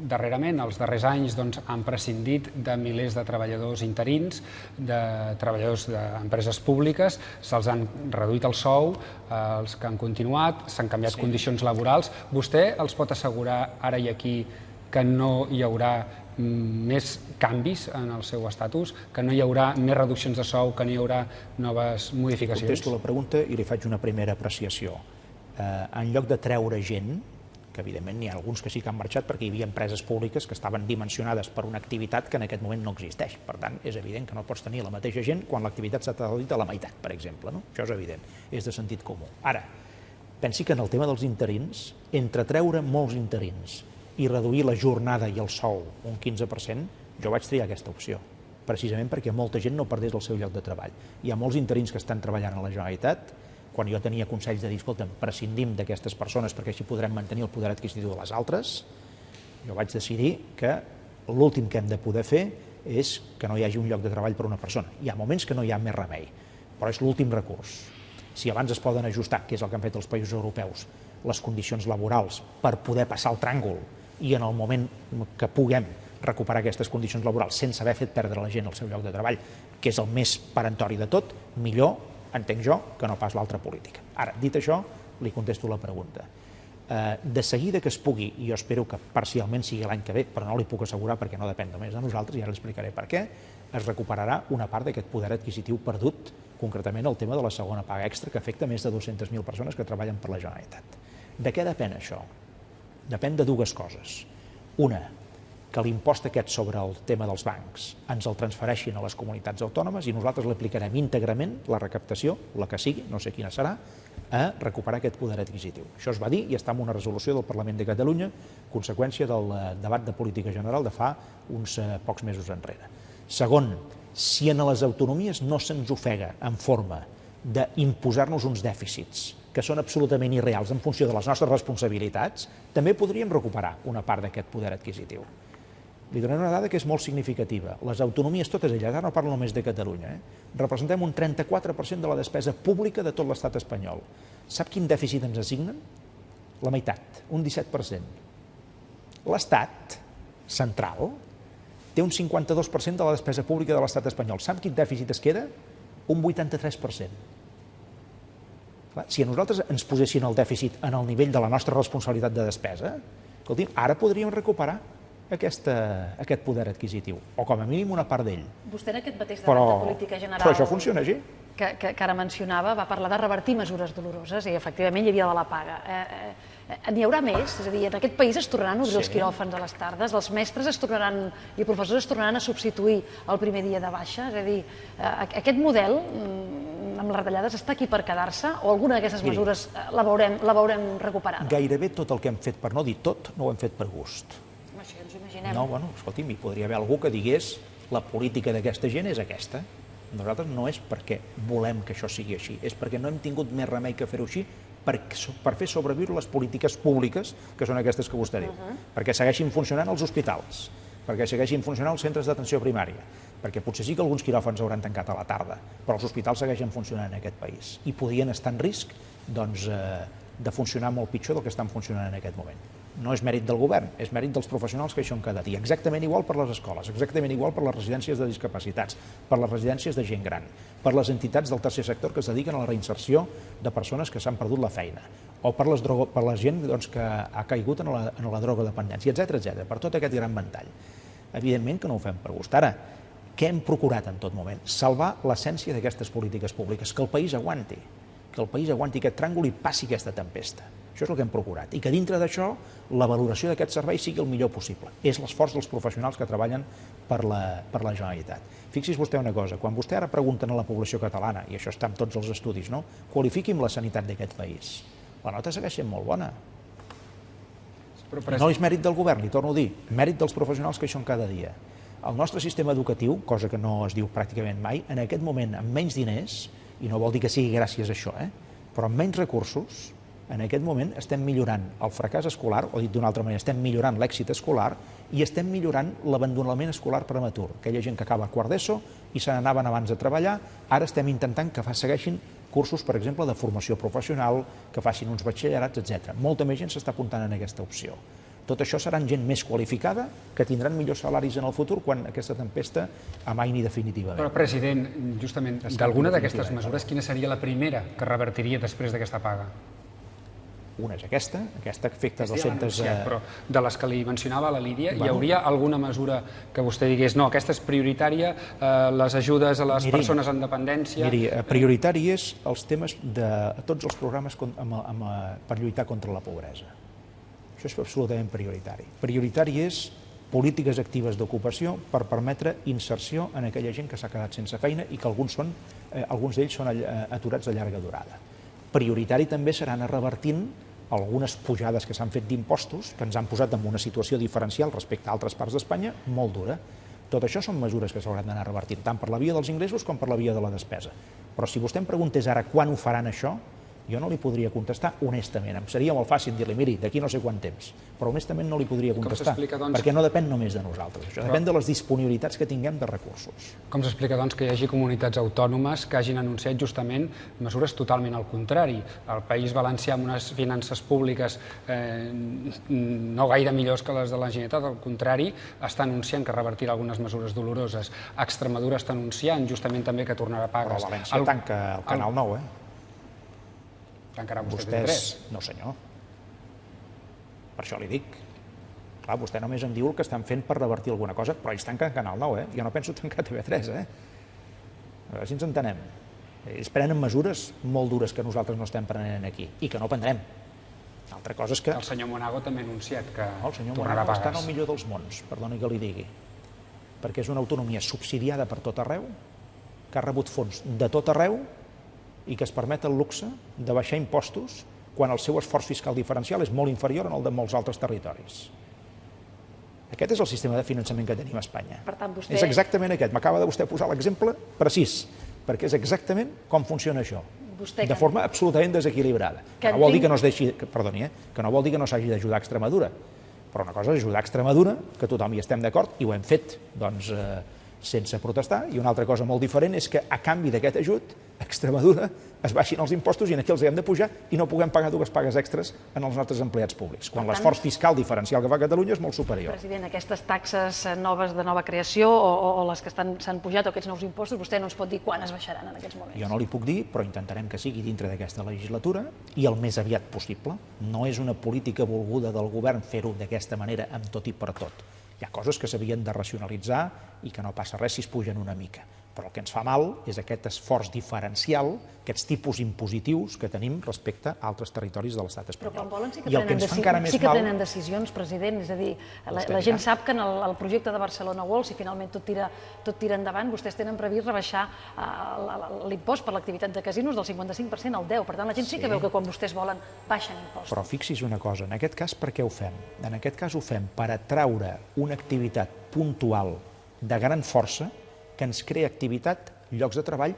darrerament, els darrers anys, han prescindit de milers de treballadors interins, de treballadors d'empreses públiques, se'ls han reduït el sou, els que han continuat, s'han canviat condicions laborals. Vostè els pot assegurar ara i aquí que no hi haurà més canvis en el seu estatus, que no hi haurà més reduccions de sou, que no hi haurà noves modificacions? Contesto la pregunta i li faig una primera apreciació. En lloc de treure gent, que evidentment n'hi ha alguns que sí que han marxat perquè hi havia empreses públiques que estaven dimensionades per una activitat que en aquest moment no existeix. Per tant, és evident que no pots tenir la mateixa gent quan l'activitat s'ha reduït a la meitat, per exemple. Això és evident, és de sentit comú. Ara, pensi que en el tema dels interins, entre treure molts interins i reduir la jornada i el sou un 15%, jo vaig triar aquesta opció, precisament perquè molta gent no perdés el seu lloc de treball. Hi ha molts interins que estan treballant a la Generalitat. Quan jo tenia consells de dir, escolta'm, prescindim d'aquestes persones perquè així podrem mantenir el poder adquisitiu de les altres, jo vaig decidir que l'últim que hem de poder fer és que no hi hagi un lloc de treball per a una persona. Hi ha moments que no hi ha més remei, però és l'últim recurs. Si abans es poden ajustar, que és el que han fet els països europeus, les condicions laborals per poder passar el tràngol i en el moment que puguem recuperar aquestes condicions laborals sense haver fet perdre a la gent el seu lloc de treball, que és el més perentori de tot, millor, entenc jo, que no pas l'altra política. Ara, dit això, li contesto la pregunta. De seguida que es pugui, i jo espero que parcialment sigui l'any que ve, però no li puc assegurar perquè no depèn només de nosaltres, i ara li explicaré per què, es recuperarà una part d'aquest poder adquisitiu perdut, concretament el tema de la segona paga extra, que afecta més de 200.000 persones que treballen per la Generalitat. De què depèn això? Depèn de dues coses. Una, que l'impost aquest sobre el tema dels bancs ens el transfereixin a les comunitats autònomes i nosaltres l'aplicarem íntegrament, la recaptació, la que sigui, no sé quina serà, a recuperar aquest poder adquisitiu. Això es va dir i està en una resolució del Parlament de Catalunya, conseqüència del debat de política general de fa uns pocs mesos enrere. Segon, si en les autonomies no se'ns ofega en forma d'imposar-nos uns dèficits que són absolutament irreals en funció de les nostres responsabilitats, també podríem recuperar una part d'aquest poder adquisitiu. Li donaré una dada que és molt significativa. Les autonomies, totes elles, ara no parlo només de Catalunya, representem un 34% de la despesa pública de tot l'estat espanyol. Sap quin dèficit ens assignen? La meitat, un 17%. L'estat central té un 52% de la despesa pública de l'estat espanyol. Sap quin dèficit es queda? Un 83%. Si a nosaltres ens posessin el dèficit en el nivell de la nostra responsabilitat de despesa, escolti'm, ara podríem recuperar aquest poder adquisitiu, o com a mínim una part d'ell. Vostè en aquest mateix debat de política general... Però això funciona així. Que ara mencionava, va parlar de revertir mesures doloroses i efectivament hi havia de la paga. N'hi haurà més? És a dir, en aquest país es tornaran a obrir els quiròfans a les tardes, els mestres i professors es tornaran a substituir el primer dia de baixa? És a dir, aquest model amb les retallades està aquí per quedar-se o alguna d'aquestes mesures la veurem recuperada? Gairebé tot el que hem fet, per no dir tot, no ho hem fet per gust. Això ens ho imaginem. No, bueno, escolti'm, hi podria haver algú que digués la política d'aquesta gent és aquesta. Nosaltres no és perquè volem que això sigui així, és perquè no hem tingut més remei que fer-ho així per fer sobreviure les polítiques públiques, que són aquestes que vostè diu, perquè segueixin funcionant els hospitals, perquè segueixin funcionant els centres d'atenció primària, perquè potser sí que alguns quiròfans hauran tancat a la tarda, però els hospitals segueixen funcionant en aquest país i podien estar en risc de funcionar molt pitjor del que estan funcionant en aquest moment. No és mèrit del govern, és mèrit dels professionals que hi són cada dia. Exactament igual per les escoles, exactament igual per les residències de discapacitats, per les residències de gent gran, per les entitats del tercer sector que es dediquen a la reinserció de persones que s'han perdut la feina, o per la gent que ha caigut en la drogodependència, etc. Per tot aquest gran ventall. Evidentment que no ho fem per gust. Ara, què hem procurat en tot moment? Salvar l'essència d'aquestes polítiques públiques, que el país aguanti aquest tràngol i passi aquesta tempesta. Això és el que hem procurat. I que dintre d'això la valoració d'aquest servei sigui el millor possible. És l'esforç dels professionals que treballen per la Generalitat. Fixi's vostè una cosa, quan vostè ara pregunten a la població catalana, i això està en tots els estudis, no? Qualifiqui'm la sanitat d'aquest país. La nota segueix sent molt bona. No és mèrit del govern, li torno a dir, mèrit dels professionals que hi són cada dia. El nostre sistema educatiu, cosa que no es diu pràcticament mai, en aquest moment amb menys diners, i no vol dir que sigui gràcies a això, però amb menys recursos, En aquest moment estem millorant el fracàs escolar, o dit d'una altra manera, estem millorant l'èxit escolar i estem millorant l'abandonament escolar prematur. Aquella gent que acaba quart d'ESO i se n'anaven abans de treballar, ara estem intentant que segueixin cursos, per exemple, de formació professional, que facin uns batxillerats, etc. Molta més gent s'està apuntant en aquesta opció. Tot això seran gent més qualificada, que tindran millors salaris en el futur quan aquesta tempesta amaini definitivament. Però, president, justament, d'alguna d'aquestes mesures, quina seria la primera que revertiria després d'aquesta paga? Una és aquesta afecta 200... Però de les que li mencionava la Lídia, hi hauria alguna mesura que vostè digués no, aquesta és prioritària, les ajudes a les persones en dependència... Miri, prioritari és els temes de tots els programes per lluitar contra la pobresa. Això és absolutament prioritari. Prioritari és polítiques actives d'ocupació per permetre inserció en aquella gent que s'ha quedat sense feina i que alguns d'ells són aturats de llarga durada. Prioritari també serà anar revertint algunes pujades que s'han fet d'impostos que ens han posat en una situació diferencial respecte a altres parts d'Espanya molt dura. Tot això són mesures que s'hauran d'anar revertint, tant per la via dels ingressos com per la via de la despesa. Però si vostè em preguntés ara quan ho faran això, jo no li podria contestar honestament. Em seria molt fàcil dir-li, miri, d'aquí no sé quant temps, però honestament no li podria contestar, perquè no depèn només de nosaltres. Això depèn de les disponibilitats que tinguem de recursos. Com s'explica, doncs, que hi hagi comunitats autònomes que hagin anunciat justament mesures totalment al contrari? El País Valencià, amb unes finances públiques no gaire millors que les de la Generalitat, al contrari, està anunciant que revertirà algunes mesures doloroses. Extremadura està anunciant justament també que tornarà pagues. Però València tanca el Canal 9, Tancarà vostè Vostès... No, senyor. Per això li dic. Clar, vostè només em diu el que estan fent per revertir alguna cosa, però ells tanquen Canal 9, Jo no penso tancar TV3, A veure si ens entenem. Ells prenen mesures molt dures que nosaltres no estem prenent aquí i que no prendrem. L'altra cosa és que... El senyor Monago també ha anunciat que el senyor tornarà Monago pagues. està en el millor dels mons, perdoni que li digui, perquè és una autonomia subsidiada per tot arreu, que ha rebut fons de tot arreu i que es permet el luxe de baixar impostos quan el seu esforç fiscal diferencial és molt inferior al de molts altres territoris. Aquest és el sistema de finançament que tenim a Espanya. Per tant, vostè... És exactament aquest. M'acaba de vostè posar l'exemple precís, perquè és exactament com funciona això. De forma absolutament desequilibrada. Que no vol dir que no es deixi... Perdoni, que no vol dir que no s'hagi d'ajudar a Extremadura. Però una cosa és ajudar a Extremadura, que tothom hi estem d'acord, i ho hem fet, doncs, sense protestar, i una altra cosa molt diferent és que a canvi d'aquest ajut a Extremadura es baixin els impostos i aquí els hem de pujar i no puguem pagar dues pagues extres en els nostres empleats públics, quan l'esforç fiscal diferencial que fa Catalunya és molt superior. President, aquestes taxes noves de nova creació o les que s'han pujat o aquests nous impostos, vostè no ens pot dir quan es baixaran en aquests moments? Jo no li puc dir, però intentarem que sigui dintre d'aquesta legislatura i el més aviat possible. No és una política volguda del govern fer-ho d'aquesta manera amb tot i per tot. Hi ha coses que s'havien de racionalitzar i que no passa res si es pugen una mica. Però el que ens fa mal és aquest esforç diferencial, aquests tipus impositius que tenim respecte a altres territoris de l'estat espanyol. Però quan volen sí que prenen decisions, president. És a dir, la gent sap que en el projecte de Barcelona World, si finalment tot tira endavant, vostès tenen previst rebaixar l'impost per l'activitat de casinos del 55% al 10%. Per tant, la gent sí que veu que quan vostès volen baixen impostos. Però fixi's una cosa, en aquest cas per què ho fem? En aquest cas ho fem per atraure una activitat puntual de gran força que ens crea activitat, llocs de treball,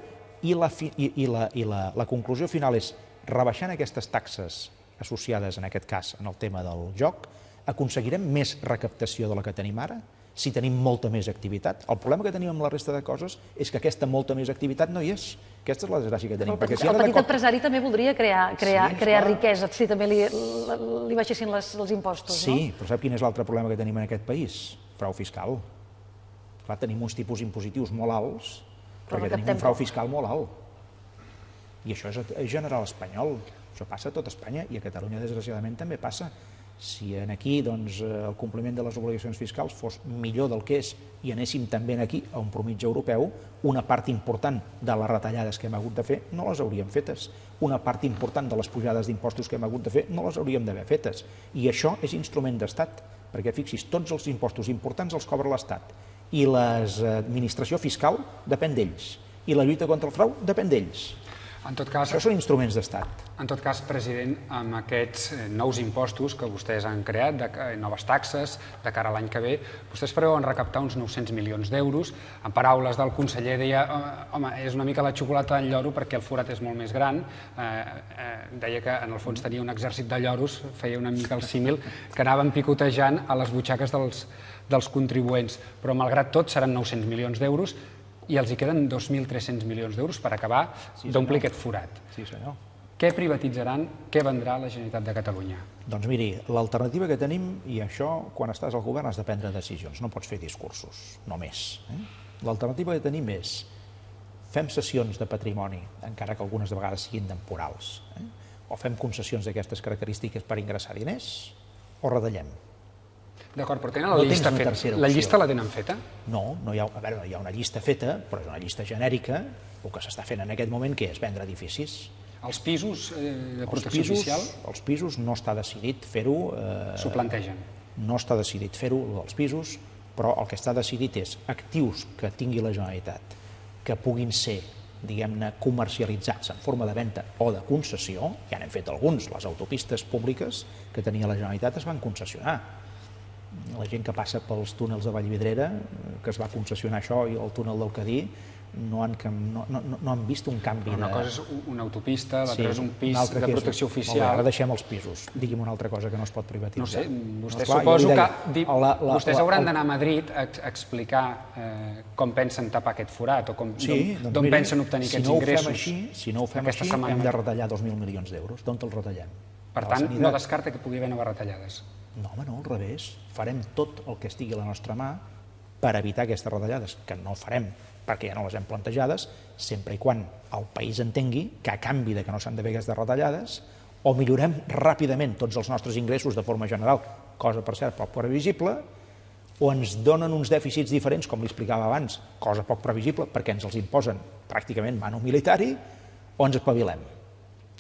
i la conclusió final és, rebaixant aquestes taxes associades, en aquest cas, en el tema del joc, aconseguirem més recaptació de la que tenim ara, si tenim molta més activitat. El problema que tenim amb la resta de coses és que aquesta molta més activitat no hi és. Aquesta és la desgràcia que tenim. El petit empresari també voldria crear riquesa, si també li baixessin els impostos, no? Sí, però sap quin és l'altre problema que tenim en aquest país? Frau fiscal. Clar, tenim uns tipus impositius molt alts, perquè tenim un frau fiscal molt alt. I això és general espanyol. Això passa a tot Espanya i a Catalunya, desgraciadament, també passa. Si aquí el compliment de les obligacions fiscals fos millor del que és i anéssim també aquí a un promitja europeu, una part important de les retallades que hem hagut de fer no les hauríem fetes. Una part important de les pujades d'impostos que hem hagut de fer no les hauríem d'haver fetes. I això és instrument d'estat, perquè fixis, tots els impostos importants els cobra l'Estat. I l'administració fiscal depèn d'ells. I la lluita contra el frau depèn d'ells. En tot cas, Això són instruments d'estat. En tot cas, president, amb aquests nous impostos que vostès han creat, noves taxes, de cara a l'any que ve, vostès preveuen recaptar uns 900 milions d'euros. En paraules del conseller deia, home, és una mica la xocolata del lloro perquè el forat és molt més gran. Deia que en el fons tenia un exèrcit de lloros, feia una mica el símil, que anaven picotejant a les butxaques dels contribuents. Però, malgrat tot, seran 900 milions d'euros i els hi queden 2.300 milions d'euros per acabar d'omplir aquest forat. Sí, senyor. Què privatitzaran, què vendrà la Generalitat de Catalunya? Doncs miri, l'alternativa que tenim, i això, quan estàs al govern has de prendre decisions, no pots fer discursos, només. L'alternativa que tenim és fem cessions de patrimoni, encara que algunes de vegades siguin temporals, o fem concessions d'aquestes característiques per ingressar diners, o retallem. D'acord, però tenen la llista feta. La llista la tenen feta? No, hi ha una llista feta, però és una llista genèrica. El que s'està fent en aquest moment, què és? Vendre edificis. Els pisos de protecció oficial? Els pisos no està decidit fer-ho... S'ho plantegen? No està decidit fer-ho, dels pisos, però el que està decidit és actius que tingui la Generalitat, que puguin ser, diguem-ne, comercialitzats en forma de venda o de concessió, ja n'hem fet alguns, les autopistes públiques que tenia la Generalitat es van concessionar. La gent que passa pels túnels de Vallvidrera, que es va concessionar això, i el túnel del Cadí, no han vist un canvi de... Una cosa és una autopista, l'altra és un pis de protecció oficial. Molt bé, ara deixem els pisos. Digui'm una altra cosa que no es pot privatitzar. No sé, vostès suposo que... Vostès hauran d'anar a Madrid a explicar com pensen tapar aquest forat o d'on pensen obtenir aquests ingressos. Si no ho fem així, hem de retallar 2.000 milions d'euros. D'on els retallem? Per tant, no descarta que pugui haver noves retallades. No, home, no, al revés. Farem tot el que estigui a la nostra mà per evitar aquestes retallades, que no farem perquè ja no les hem plantejades, sempre i quan el país entengui que a canvi de que no s'han de fer aquestes retallades, o millorem ràpidament tots els nostres ingressos de forma general, cosa per cert poc previsible, o ens donen uns dèficits diferents, com li explicava abans, cosa poc previsible perquè ens els imposen pràcticament manu militari, o ens espavilem.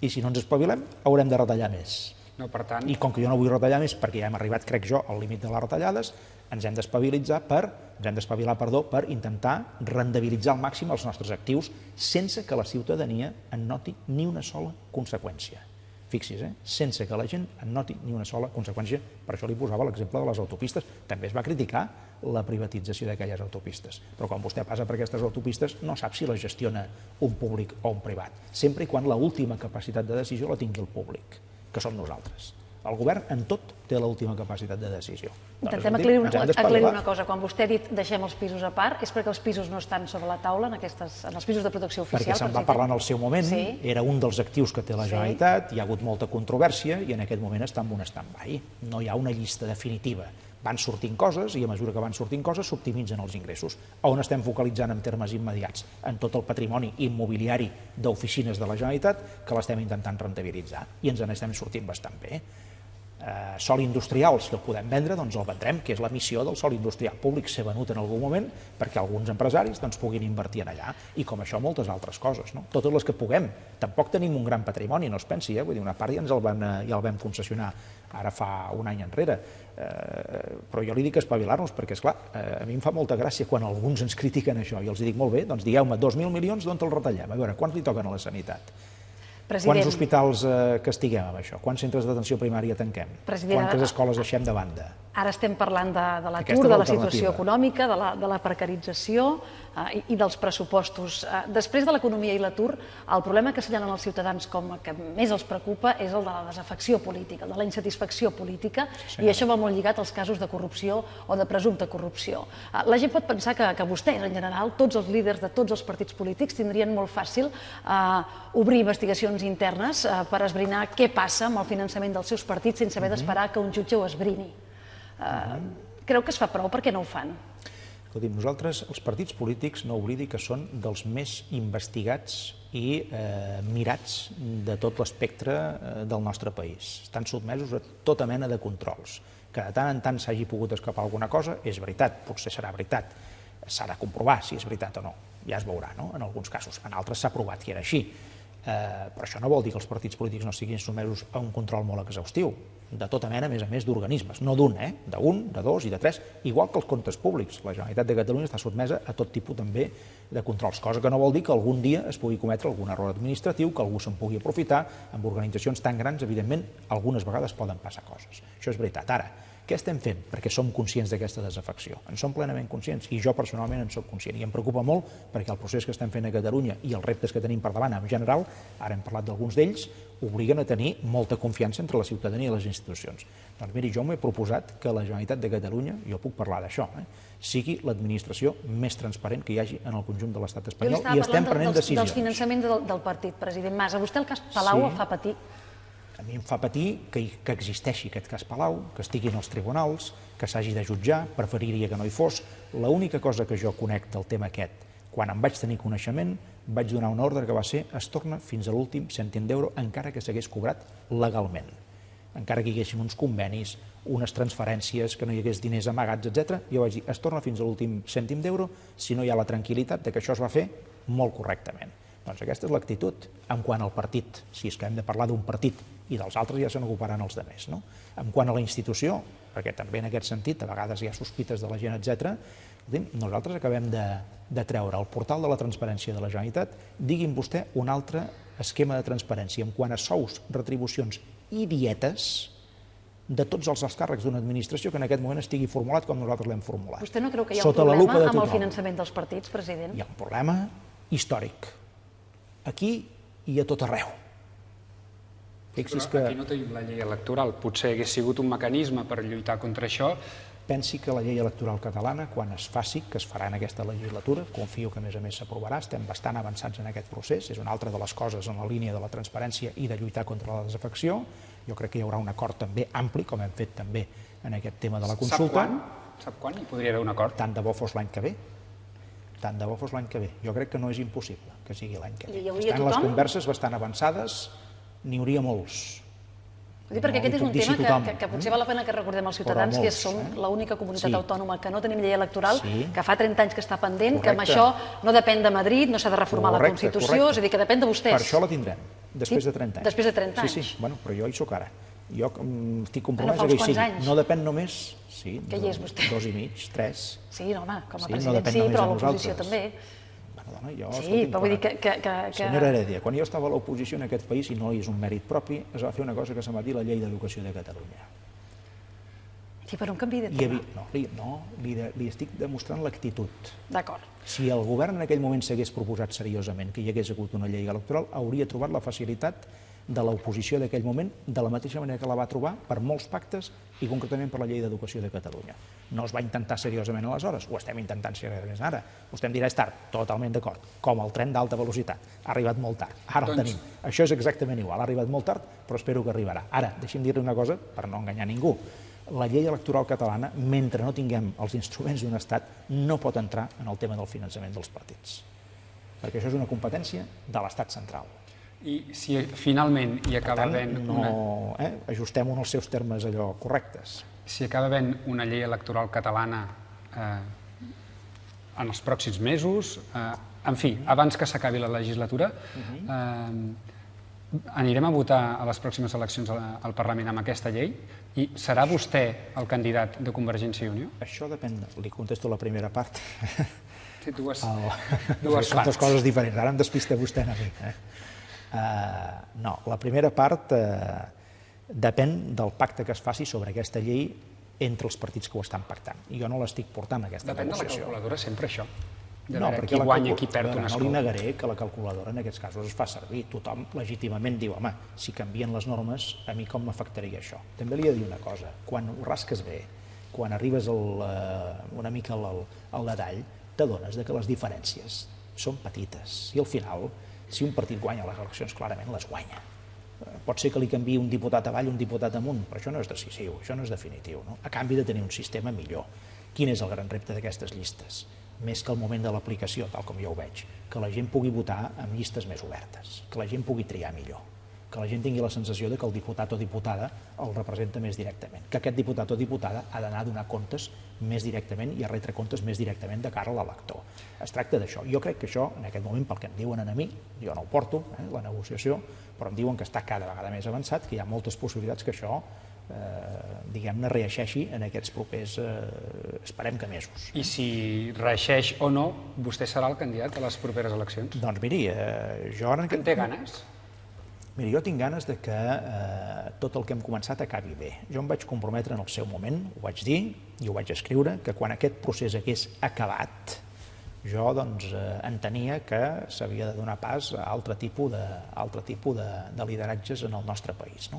I si no ens espavilem, haurem de retallar més. No, per tant... I com que jo no vull retallar més, perquè ja hem arribat, crec jo, al límit de les retallades, ens hem d'espavilar per intentar rendibilitzar al màxim els nostres actius sense que la ciutadania en noti ni una sola conseqüència. Fixi's, sense que la gent en noti ni una sola conseqüència. Per això li posava l'exemple de les autopistes. També es va criticar la privatització d'aquelles autopistes. Però quan vostè passa per aquestes autopistes no sap si les gestiona un públic o un privat, sempre i quan l'última capacitat de decisió la tingui el públic, que som nosaltres. El govern en tot té l'última capacitat de decisió. Intentem aclarir una cosa. Quan vostè ha dit deixem els pisos a part, és perquè els pisos no estan sobre la taula en els pisos de protecció oficial? Perquè se'n va parlar en el seu moment, era un dels actius que té la Generalitat, hi ha hagut molta controvèrsia i en aquest moment està en un stand-by. No hi ha una llista definitiva. Van sortint coses i a mesura que van sortint coses s'optimitzen els ingressos. On estem focalitzant en termes immediats? En tot el patrimoni immobiliari d'oficines de la Generalitat que l'estem intentant rendibilitzar i ens n'estem sortint bastant bé. Sòl industrial, si el podem vendre, doncs el vendrem, que és la missió del sòl industrial públic, ser venut en algun moment perquè alguns empresaris puguin invertir en allà, i com això moltes altres coses, totes les que puguem. Tampoc tenim un gran patrimoni, no es pensi, vull dir, una part ja el vam concessionar ara fa un any enrere, però jo li dic espavilar-nos, perquè esclar, a mi em fa molta gràcia quan alguns ens critiquen això, i els dic, molt bé, doncs digueu-me 2.000 milions d'on els retallem, a veure, quants li toquen a la sanitat? Quants hospitals castiguem amb això? Quants centres d'atenció primària tanquem? Quantes escoles deixem de banda? Ara estem parlant de l'atur, de la situació econòmica, de la precarització i dels pressupostos. Després de l'economia i l'atur, el problema que assenyalen els ciutadans com que més els preocupa és el de la desafecció política, el de la insatisfacció política, i això va molt lligat als casos de corrupció o de presumpta corrupció. La gent pot pensar que vostès, en general, tots els líders de tots els partits polítics tindrien molt fàcil obrir investigacions internes per esbrinar què passa amb el finançament dels seus partits sense haver d'esperar que un jutge ho esbrini. Creu que es fa prou? Per què no ho fan? Escolti'm, nosaltres, els partits polítics, no oblidi que són dels més investigats i mirats de tot l'espectre del nostre país. Estan sotmesos a tota mena de controls. Que de tant en tant s'hagi pogut escapar alguna cosa, és veritat, potser serà veritat. S'ha de comprovar si és veritat o no, ja es veurà, no?, en alguns casos. En altres s'ha provat que era així. Però això no vol dir que els partits polítics no siguin sotmesos a un control molt exhaustiu, de tota mena, a més d'organismes, no d'un, d'un, de dos i de tres, igual que els comptes públics. La Generalitat de Catalunya està sotmesa a tot tipus també de controls, cosa que no vol dir que algun dia es pugui cometre algun error administratiu, que algú se'n pugui aprofitar. Amb organitzacions tan grans, evidentment, algunes vegades poden passar coses. Això és veritat. Ara, què estem fent? Perquè som conscients d'aquesta desafecció. En som plenament conscients, i jo personalment en soc conscient. I em preocupa molt perquè el procés que estem fent a Catalunya i els reptes que tenim per davant en general, ara hem parlat d'alguns d'ells, obliguen a tenir molta confiança entre la ciutadania i les institucions. Doncs miri, jo m'he proposat que la Generalitat de Catalunya, jo puc parlar d'això, sigui l'administració més transparent que hi hagi en el conjunt de l'estat espanyol, i estem prenent decisions. Dels finançaments del partit, president Mas. A vostè el cas Palau el fa patir? A mi em fa patir que existeixi aquest cas Palau, que estigui en els tribunals, que s'hagi de jutjar, preferiria que no hi fos. L'única cosa que jo conec del tema aquest, quan en vaig tenir coneixement, vaig donar una ordre que va ser es torna fins a l'últim cèntim d'euro, encara que s'hagués cobrat legalment. Encara que hi haguessin uns convenis, unes transferències, que no hi hagués diners amagats, etc. Jo vaig dir, es torna fins a l'últim cèntim d'euro si no hi ha la tranquil·litat de que això es va fer molt correctament. Doncs aquesta és l'actitud. En quant al partit, si és que hem de parlar d'un partit, i dels altres ja se n'ocuparan els altres. En quant a la institució, perquè també en aquest sentit a vegades hi ha sospites de la gent, etc., nosaltres acabem de treure al portal de la transparència de la Generalitat, digui'm vostè un altre esquema de transparència en quant a sous, retribucions i dietes de tots els alts càrrecs d'una administració que en aquest moment estigui formulat com nosaltres l'hem formulat. Vostè no creu que hi ha un problema amb el finançament dels partits, president? Hi ha un problema històric, aquí i a tot arreu. Fixi's que aquí no tenim la llei electoral, potser hagués sigut un mecanisme per lluitar contra això. Pensi que la llei electoral catalana, quan es faci, que es farà en aquesta legislatura, confio que a més s'aprovarà, estem bastant avançats en aquest procés, és una altra de les coses en la línia de la transparència i de lluitar contra la desafecció. Jo crec que hi haurà un acord també ampli, com hem fet també en aquest tema de la consulta. Sap quan hi podria haver un acord? Tant de bo fos l'any que ve. Tant de bo fos l'any que ve. Jo crec que no és impossible que sigui l'any que ve. Estan les converses bastant avançades, n'hi hauria molts. Perquè aquest és un tema que potser val la pena que recordem als ciutadans, que som l'única comunitat autònoma que no tenim llei electoral, que fa 30 anys que està pendent, que amb això no depèn de Madrid, no s'ha de reformar la Constitució, és a dir, que depèn de vostès. Per això la tindrem, després de 30 anys. Després de 30 anys. Sí, però jo hi soc ara. Jo estic compromès que hi sigui. No depèn només... Que hi és vostè? 2 i mig, 3. Sí, home, com a president sí, però a l'oposició també. Sí, però vull dir que... Senyora Heredia, quan jo estava a l'oposició en aquest país, i no és un mèrit propi, es va fer una cosa que se'n va dir la Llei d'Educació de Catalunya. Sí, però un canvi de tema. No, li estic demostrant l'actitud. D'acord. Si el govern en aquell moment s'hagués proposat seriosament que hi hagués hagut una llei electoral, hauria trobat la facilitat de l'oposició d'aquell moment, de la mateixa manera que la va trobar per molts pactes i concretament per la Llei d'Educació de Catalunya. No es va intentar seriosament aleshores, ho estem intentant seriosament ara. Vostè em dirà, és tard, totalment d'acord, com el tren d'alta velocitat, ha arribat molt tard, ara el tenim. Això és exactament igual, ha arribat molt tard, però espero que arribarà. Ara, deixi'm dir-li una cosa, per no enganyar ningú, la llei electoral catalana, mentre no tinguem els instruments d'un estat, no pot entrar en el tema del finançament dels partits, perquè això és una competència de l'estat central. I si finalment hi acaba havent... Ajustem-ho als seus termes allò correctes. Si acaba havent una llei electoral catalana en els pròxims mesos, en fi, abans que s'acabi la legislatura, anirem a votar a les pròximes eleccions al Parlament amb aquesta llei i serà vostè el candidat de Convergència i Unió? Això depèn, li contesto la primera part. Sí, dues parts. Són dues coses diferents, ara em despista vostè una mica. No, la primera part depèn del pacte que es faci sobre aquesta llei entre els partits que ho estan pactant. I jo no l'estic portant, aquesta negociació. Depèn de la calculadora, sempre això. No, perquè qui guanya, qui perd un escó. No li negaré que la calculadora en aquests casos es fa servir. Tothom legítimament diu, home, si canvien les normes, a mi com m'afectaria això? També li he de dir una cosa, quan ho rasques bé, quan arribes una mica al detall, t'adones que les diferències són petites. I al final, si un partit guanya les eleccions, clarament les guanya. Pot ser que li canviï un diputat avall o un diputat amunt, però això no és decisiu, això no és definitiu, a canvi de tenir un sistema millor. Quin és el gran repte d'aquestes llistes? Més que el moment de l'aplicació, tal com jo ho veig, que la gent pugui votar amb llistes més obertes, que la gent pugui triar millor, que la gent tingui la sensació de que el diputat o diputada el representa més directament, que aquest diputat o diputada ha d'anar a donar comptes més directament i a retre comptes més directament de cara a l'elector. Es tracta d'això. Jo crec que això, en aquest moment, pel que em diuen a mi, jo no ho porto, la negociació, però em diuen que està cada vegada més avançat, que hi ha moltes possibilitats que això diguem-ne, reeixeixi en aquests propers, esperem que mesos. I si reeixeix o no, vostè serà el candidat a les properes eleccions? Doncs miri, jo... En té ganes? Miri, jo tinc ganes de que tot el que hem començat acabi bé. Jo em vaig comprometre en el seu moment, ho vaig dir i ho vaig escriure, que quan aquest procés hagués acabat, jo doncs entenia que s'havia de donar pas a altre tipus de lideratges en el nostre país.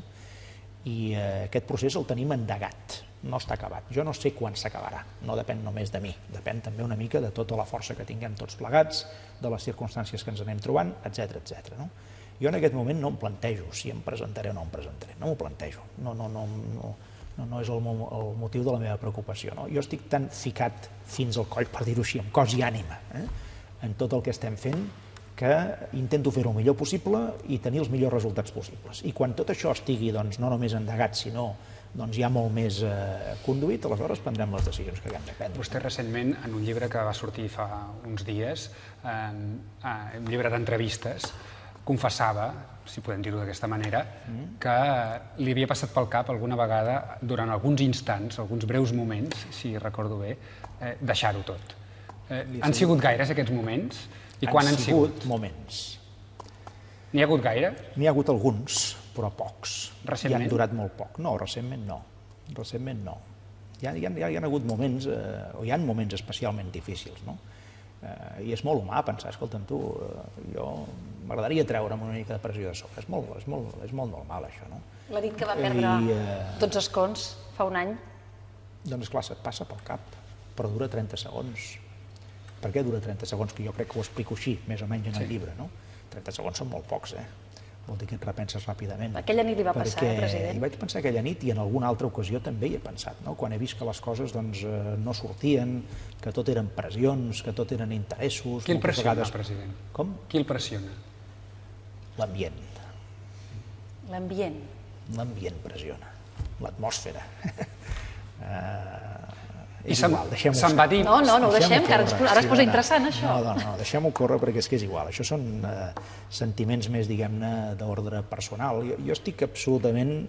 I aquest procés el tenim endegat, no està acabat. Jo no sé quan s'acabarà, no depèn només de mi, depèn també una mica de tota la força que tinguem tots plegats, de les circumstàncies que ens anem trobant, etc. Jo en aquest moment no em plantejo si em presentaré o no em presentaré, no m'ho plantejo, no és el motiu de la meva preocupació. Jo estic tan ficat fins al coll, per dir-ho així, amb cos i ànima, en tot el que estem fent, que intento fer-ho el millor possible i tenir els millors resultats possibles. I quan tot això estigui no només endegat, sinó ja molt més conduït, aleshores prendrem les decisions que haguem de prendre. Vostè recentment, en un llibre que va sortir fa uns dies, un llibre d'entrevistes, confessava, si podem dir-ho d'aquesta manera, que li havia passat pel cap alguna vegada, durant alguns instants, alguns breus moments, si recordo bé, deixar-ho tot. Han sigut gaires aquests moments? I quan han sigut? Moments. N'hi ha hagut gaire? N'hi ha hagut alguns, però pocs. Recentment? I han durat molt poc. No, recentment no. Recentment no. Hi ha hagut moments, o hi ha moments especialment difícils, no? I és molt humà pensar, escolta'm tu, jo m'agradaria treure'm una mica de pressió de sobre. És molt normal, això, no? La nit que va perdre tots els escons fa un any. Doncs esclar, se't passa pel cap, però dura 30 segons. Per què dura 30 segons? Que jo crec que ho explico així, més o menys en el llibre, no? 30 segons són molt pocs, Vol dir que et repenses ràpidament. Aquella nit li va passar, president? Hi vaig pensar aquella nit i en alguna altra ocasió també hi he pensat, quan he vist que les coses no sortien, que tot eren pressions, que tot eren interessos... Qui el pressiona, president? Com? Qui el pressiona? L'ambient. L'ambient? L'ambient pressiona, l'atmosfera. I se'n va dir... No ho deixem, que ara es posa interessant, això. No, deixem-ho córrer perquè és que és igual. Això són sentiments més, diguem-ne, d'ordre personal. Jo estic absolutament,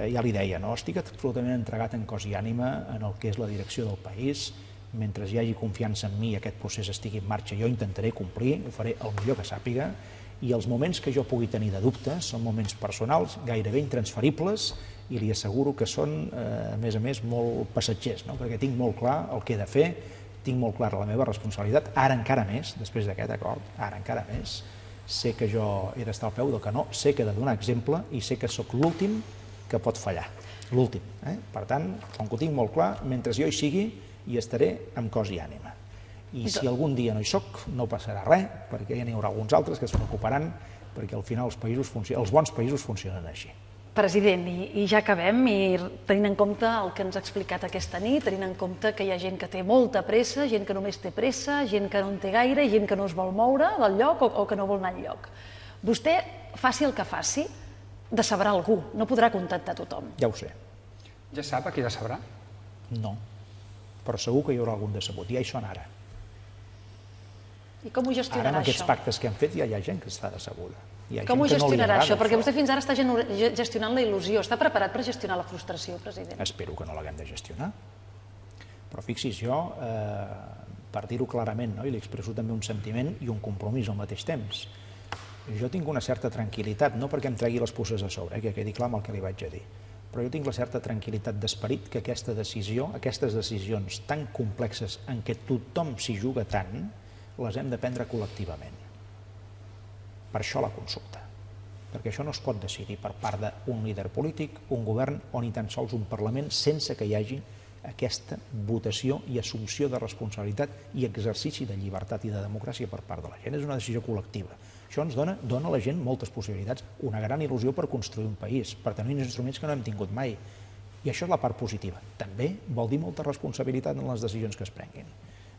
ja li deia, estic absolutament entregat en cos i ànima en el que és la direcció del país. Mentre hi hagi confiança en mi i aquest procés estigui en marxa, jo intentaré complir, ho faré el millor que sàpiga, i els moments que jo pugui tenir de dubte són moments personals, gairebé intransferibles, i li asseguro que són, a més, molt passatgers, perquè tinc molt clar el que he de fer, tinc molt clara la meva responsabilitat, ara encara més, després d'aquest acord, ara encara més, sé que jo he d'estar al peu del canó, sé que he de donar exemple i sé que sóc l'últim que pot fallar, l'últim. Per tant, com que ho tinc molt clar, mentre jo hi sigui, hi estaré amb cos i ànima. I si algun dia no hi soc, no passarà res, perquè ja n'hi haurà alguns altres que se n'ocuparan, perquè al final els bons països funcionen així. President, i ja acabem, i tenint en compte el que ens ha explicat aquesta nit, tenint en compte que hi ha gent que té molta pressa, gent que només té pressa, gent que no en té gaire, gent que no es vol moure del lloc o que no vol anar enlloc. Vostè, faci el que faci, decebrà algú, no podrà contentar tothom. Ja ho sé. Ja sap a qui decebrà? No, però segur que hi haurà algun decebut, ja hi són ara. I com ho gestionarà, això? Ara, amb aquests això? pactes que hem fet, ja hi ha gent que està decebuda. Com ho gestionarà, això? Perquè vostè fins ara està gestionant la il·lusió. Està preparat per gestionar la frustració, president? Espero que no l'haguem de gestionar. Però fixi's, jo, per dir-ho clarament, i li expresso també un sentiment i un compromís al mateix temps, jo tinc una certa tranquil·litat, no perquè em tregui les puces a sobre, que quedi clar amb el que li vaig a dir, però jo tinc la certa tranquil·litat d'esperit que aquesta decisió, aquestes decisions tan complexes en què tothom s'hi juga tant, les hem de prendre col·lectivament. Per això la consulta, perquè això no es pot decidir per part d'un líder polític, un govern o ni tan sols un Parlament sense que hi hagi aquesta votació i assumpció de responsabilitat i exercici de llibertat i de democràcia per part de la gent. És una decisió col·lectiva. Això ens dona a la gent moltes possibilitats, una gran il·lusió per construir un país, per tenir uns instruments que no hem tingut mai. I això és la part positiva. També vol dir molta responsabilitat en les decisions que es prenguin.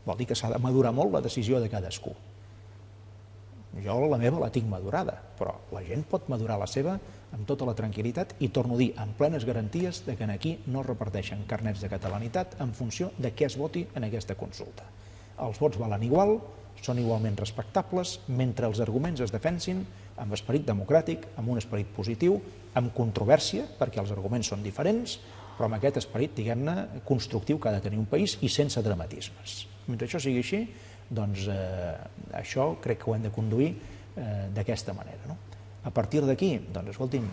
Vol dir que s'ha de madurar molt la decisió de cadascú. Jo la meva la tinc madurada, però la gent pot madurar la seva amb tota la tranquil·litat i, torno a dir, amb plenes garanties de que aquí no es reparteixen carnets de catalanitat en funció de què es voti en aquesta consulta. Els vots valen igual, són igualment respectables, mentre els arguments es defensin amb esperit democràtic, amb un esperit positiu, amb controvèrsia, perquè els arguments són diferents, però amb aquest esperit, diguem-ne, constructiu que ha de tenir un país i sense dramatismes. Mentre això sigui així, doncs això crec que ho hem de conduir d'aquesta manera. A partir d'aquí, doncs escolti'm,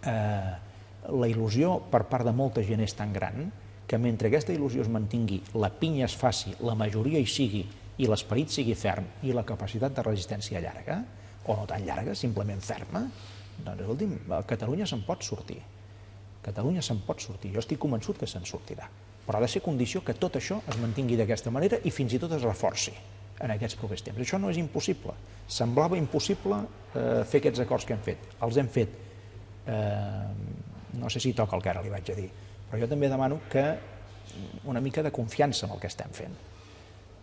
la il·lusió per part de molta gent és tan gran que mentre aquesta il·lusió es mantingui, la pinya es faci, la majoria hi sigui i l'esperit sigui ferm i la capacitat de resistència llarga, o no tan llarga, simplement ferma, doncs escolti'm, Catalunya se'n pot sortir. Catalunya se'n pot sortir, jo estic convençut que se'n sortirà. Però ha de ser condició que tot això es mantingui d'aquesta manera i fins i tot es reforci en aquests propers temps. Això no és impossible. Semblava impossible fer aquests acords que hem fet. Els hem fet. No sé si toca el que ara li vaig a dir, però jo també demano que una mica de confiança en el que estem fent,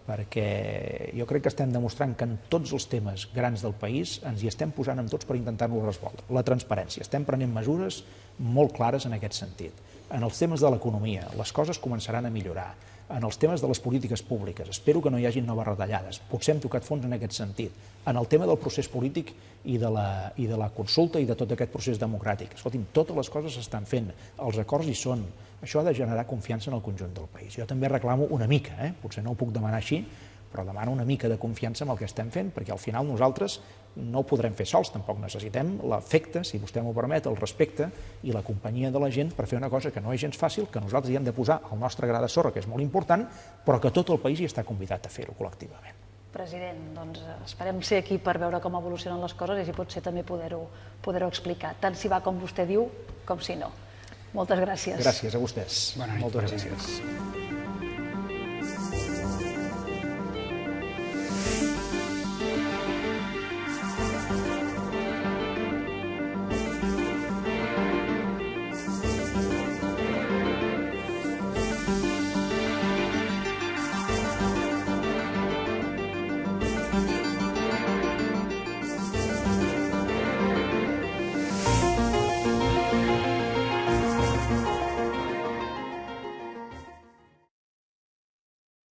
perquè jo crec que estem demostrant que en tots els temes grans del país ens hi estem posant amb tots per intentar-los resoldre. La transparència, estem prenent mesures molt clares en aquest sentit. En els temes de l'economia, les coses començaran a millorar. En els temes de les polítiques públiques, espero que no hi hagi noves retallades. Potser hem tocat fons en aquest sentit. En el tema del procés polític i de la consulta i de tot aquest procés democràtic. Escolti'm, totes les coses s'estan fent, els acords hi són. Això ha de generar confiança en el conjunt del país. Jo també reclamo una mica, potser no ho puc demanar així, però demano una mica de confiança en el que estem fent, perquè al final nosaltres no ho podrem fer sols, tampoc necessitem l'afecte, si vostè m'ho permet, el respecte i la companyia de la gent per fer una cosa que no és gens fàcil, que nosaltres hi hem de posar el nostre gra de sorra, que és molt important, però que tot el país hi està convidat a fer-ho col·lectivament. President, doncs esperem ser aquí per veure com evolucionen les coses i si pot ser també poder-ho explicar, tant si va com vostè diu com si no. Moltes gràcies. Gràcies a vostès. Bona nit. Moltes gràcies.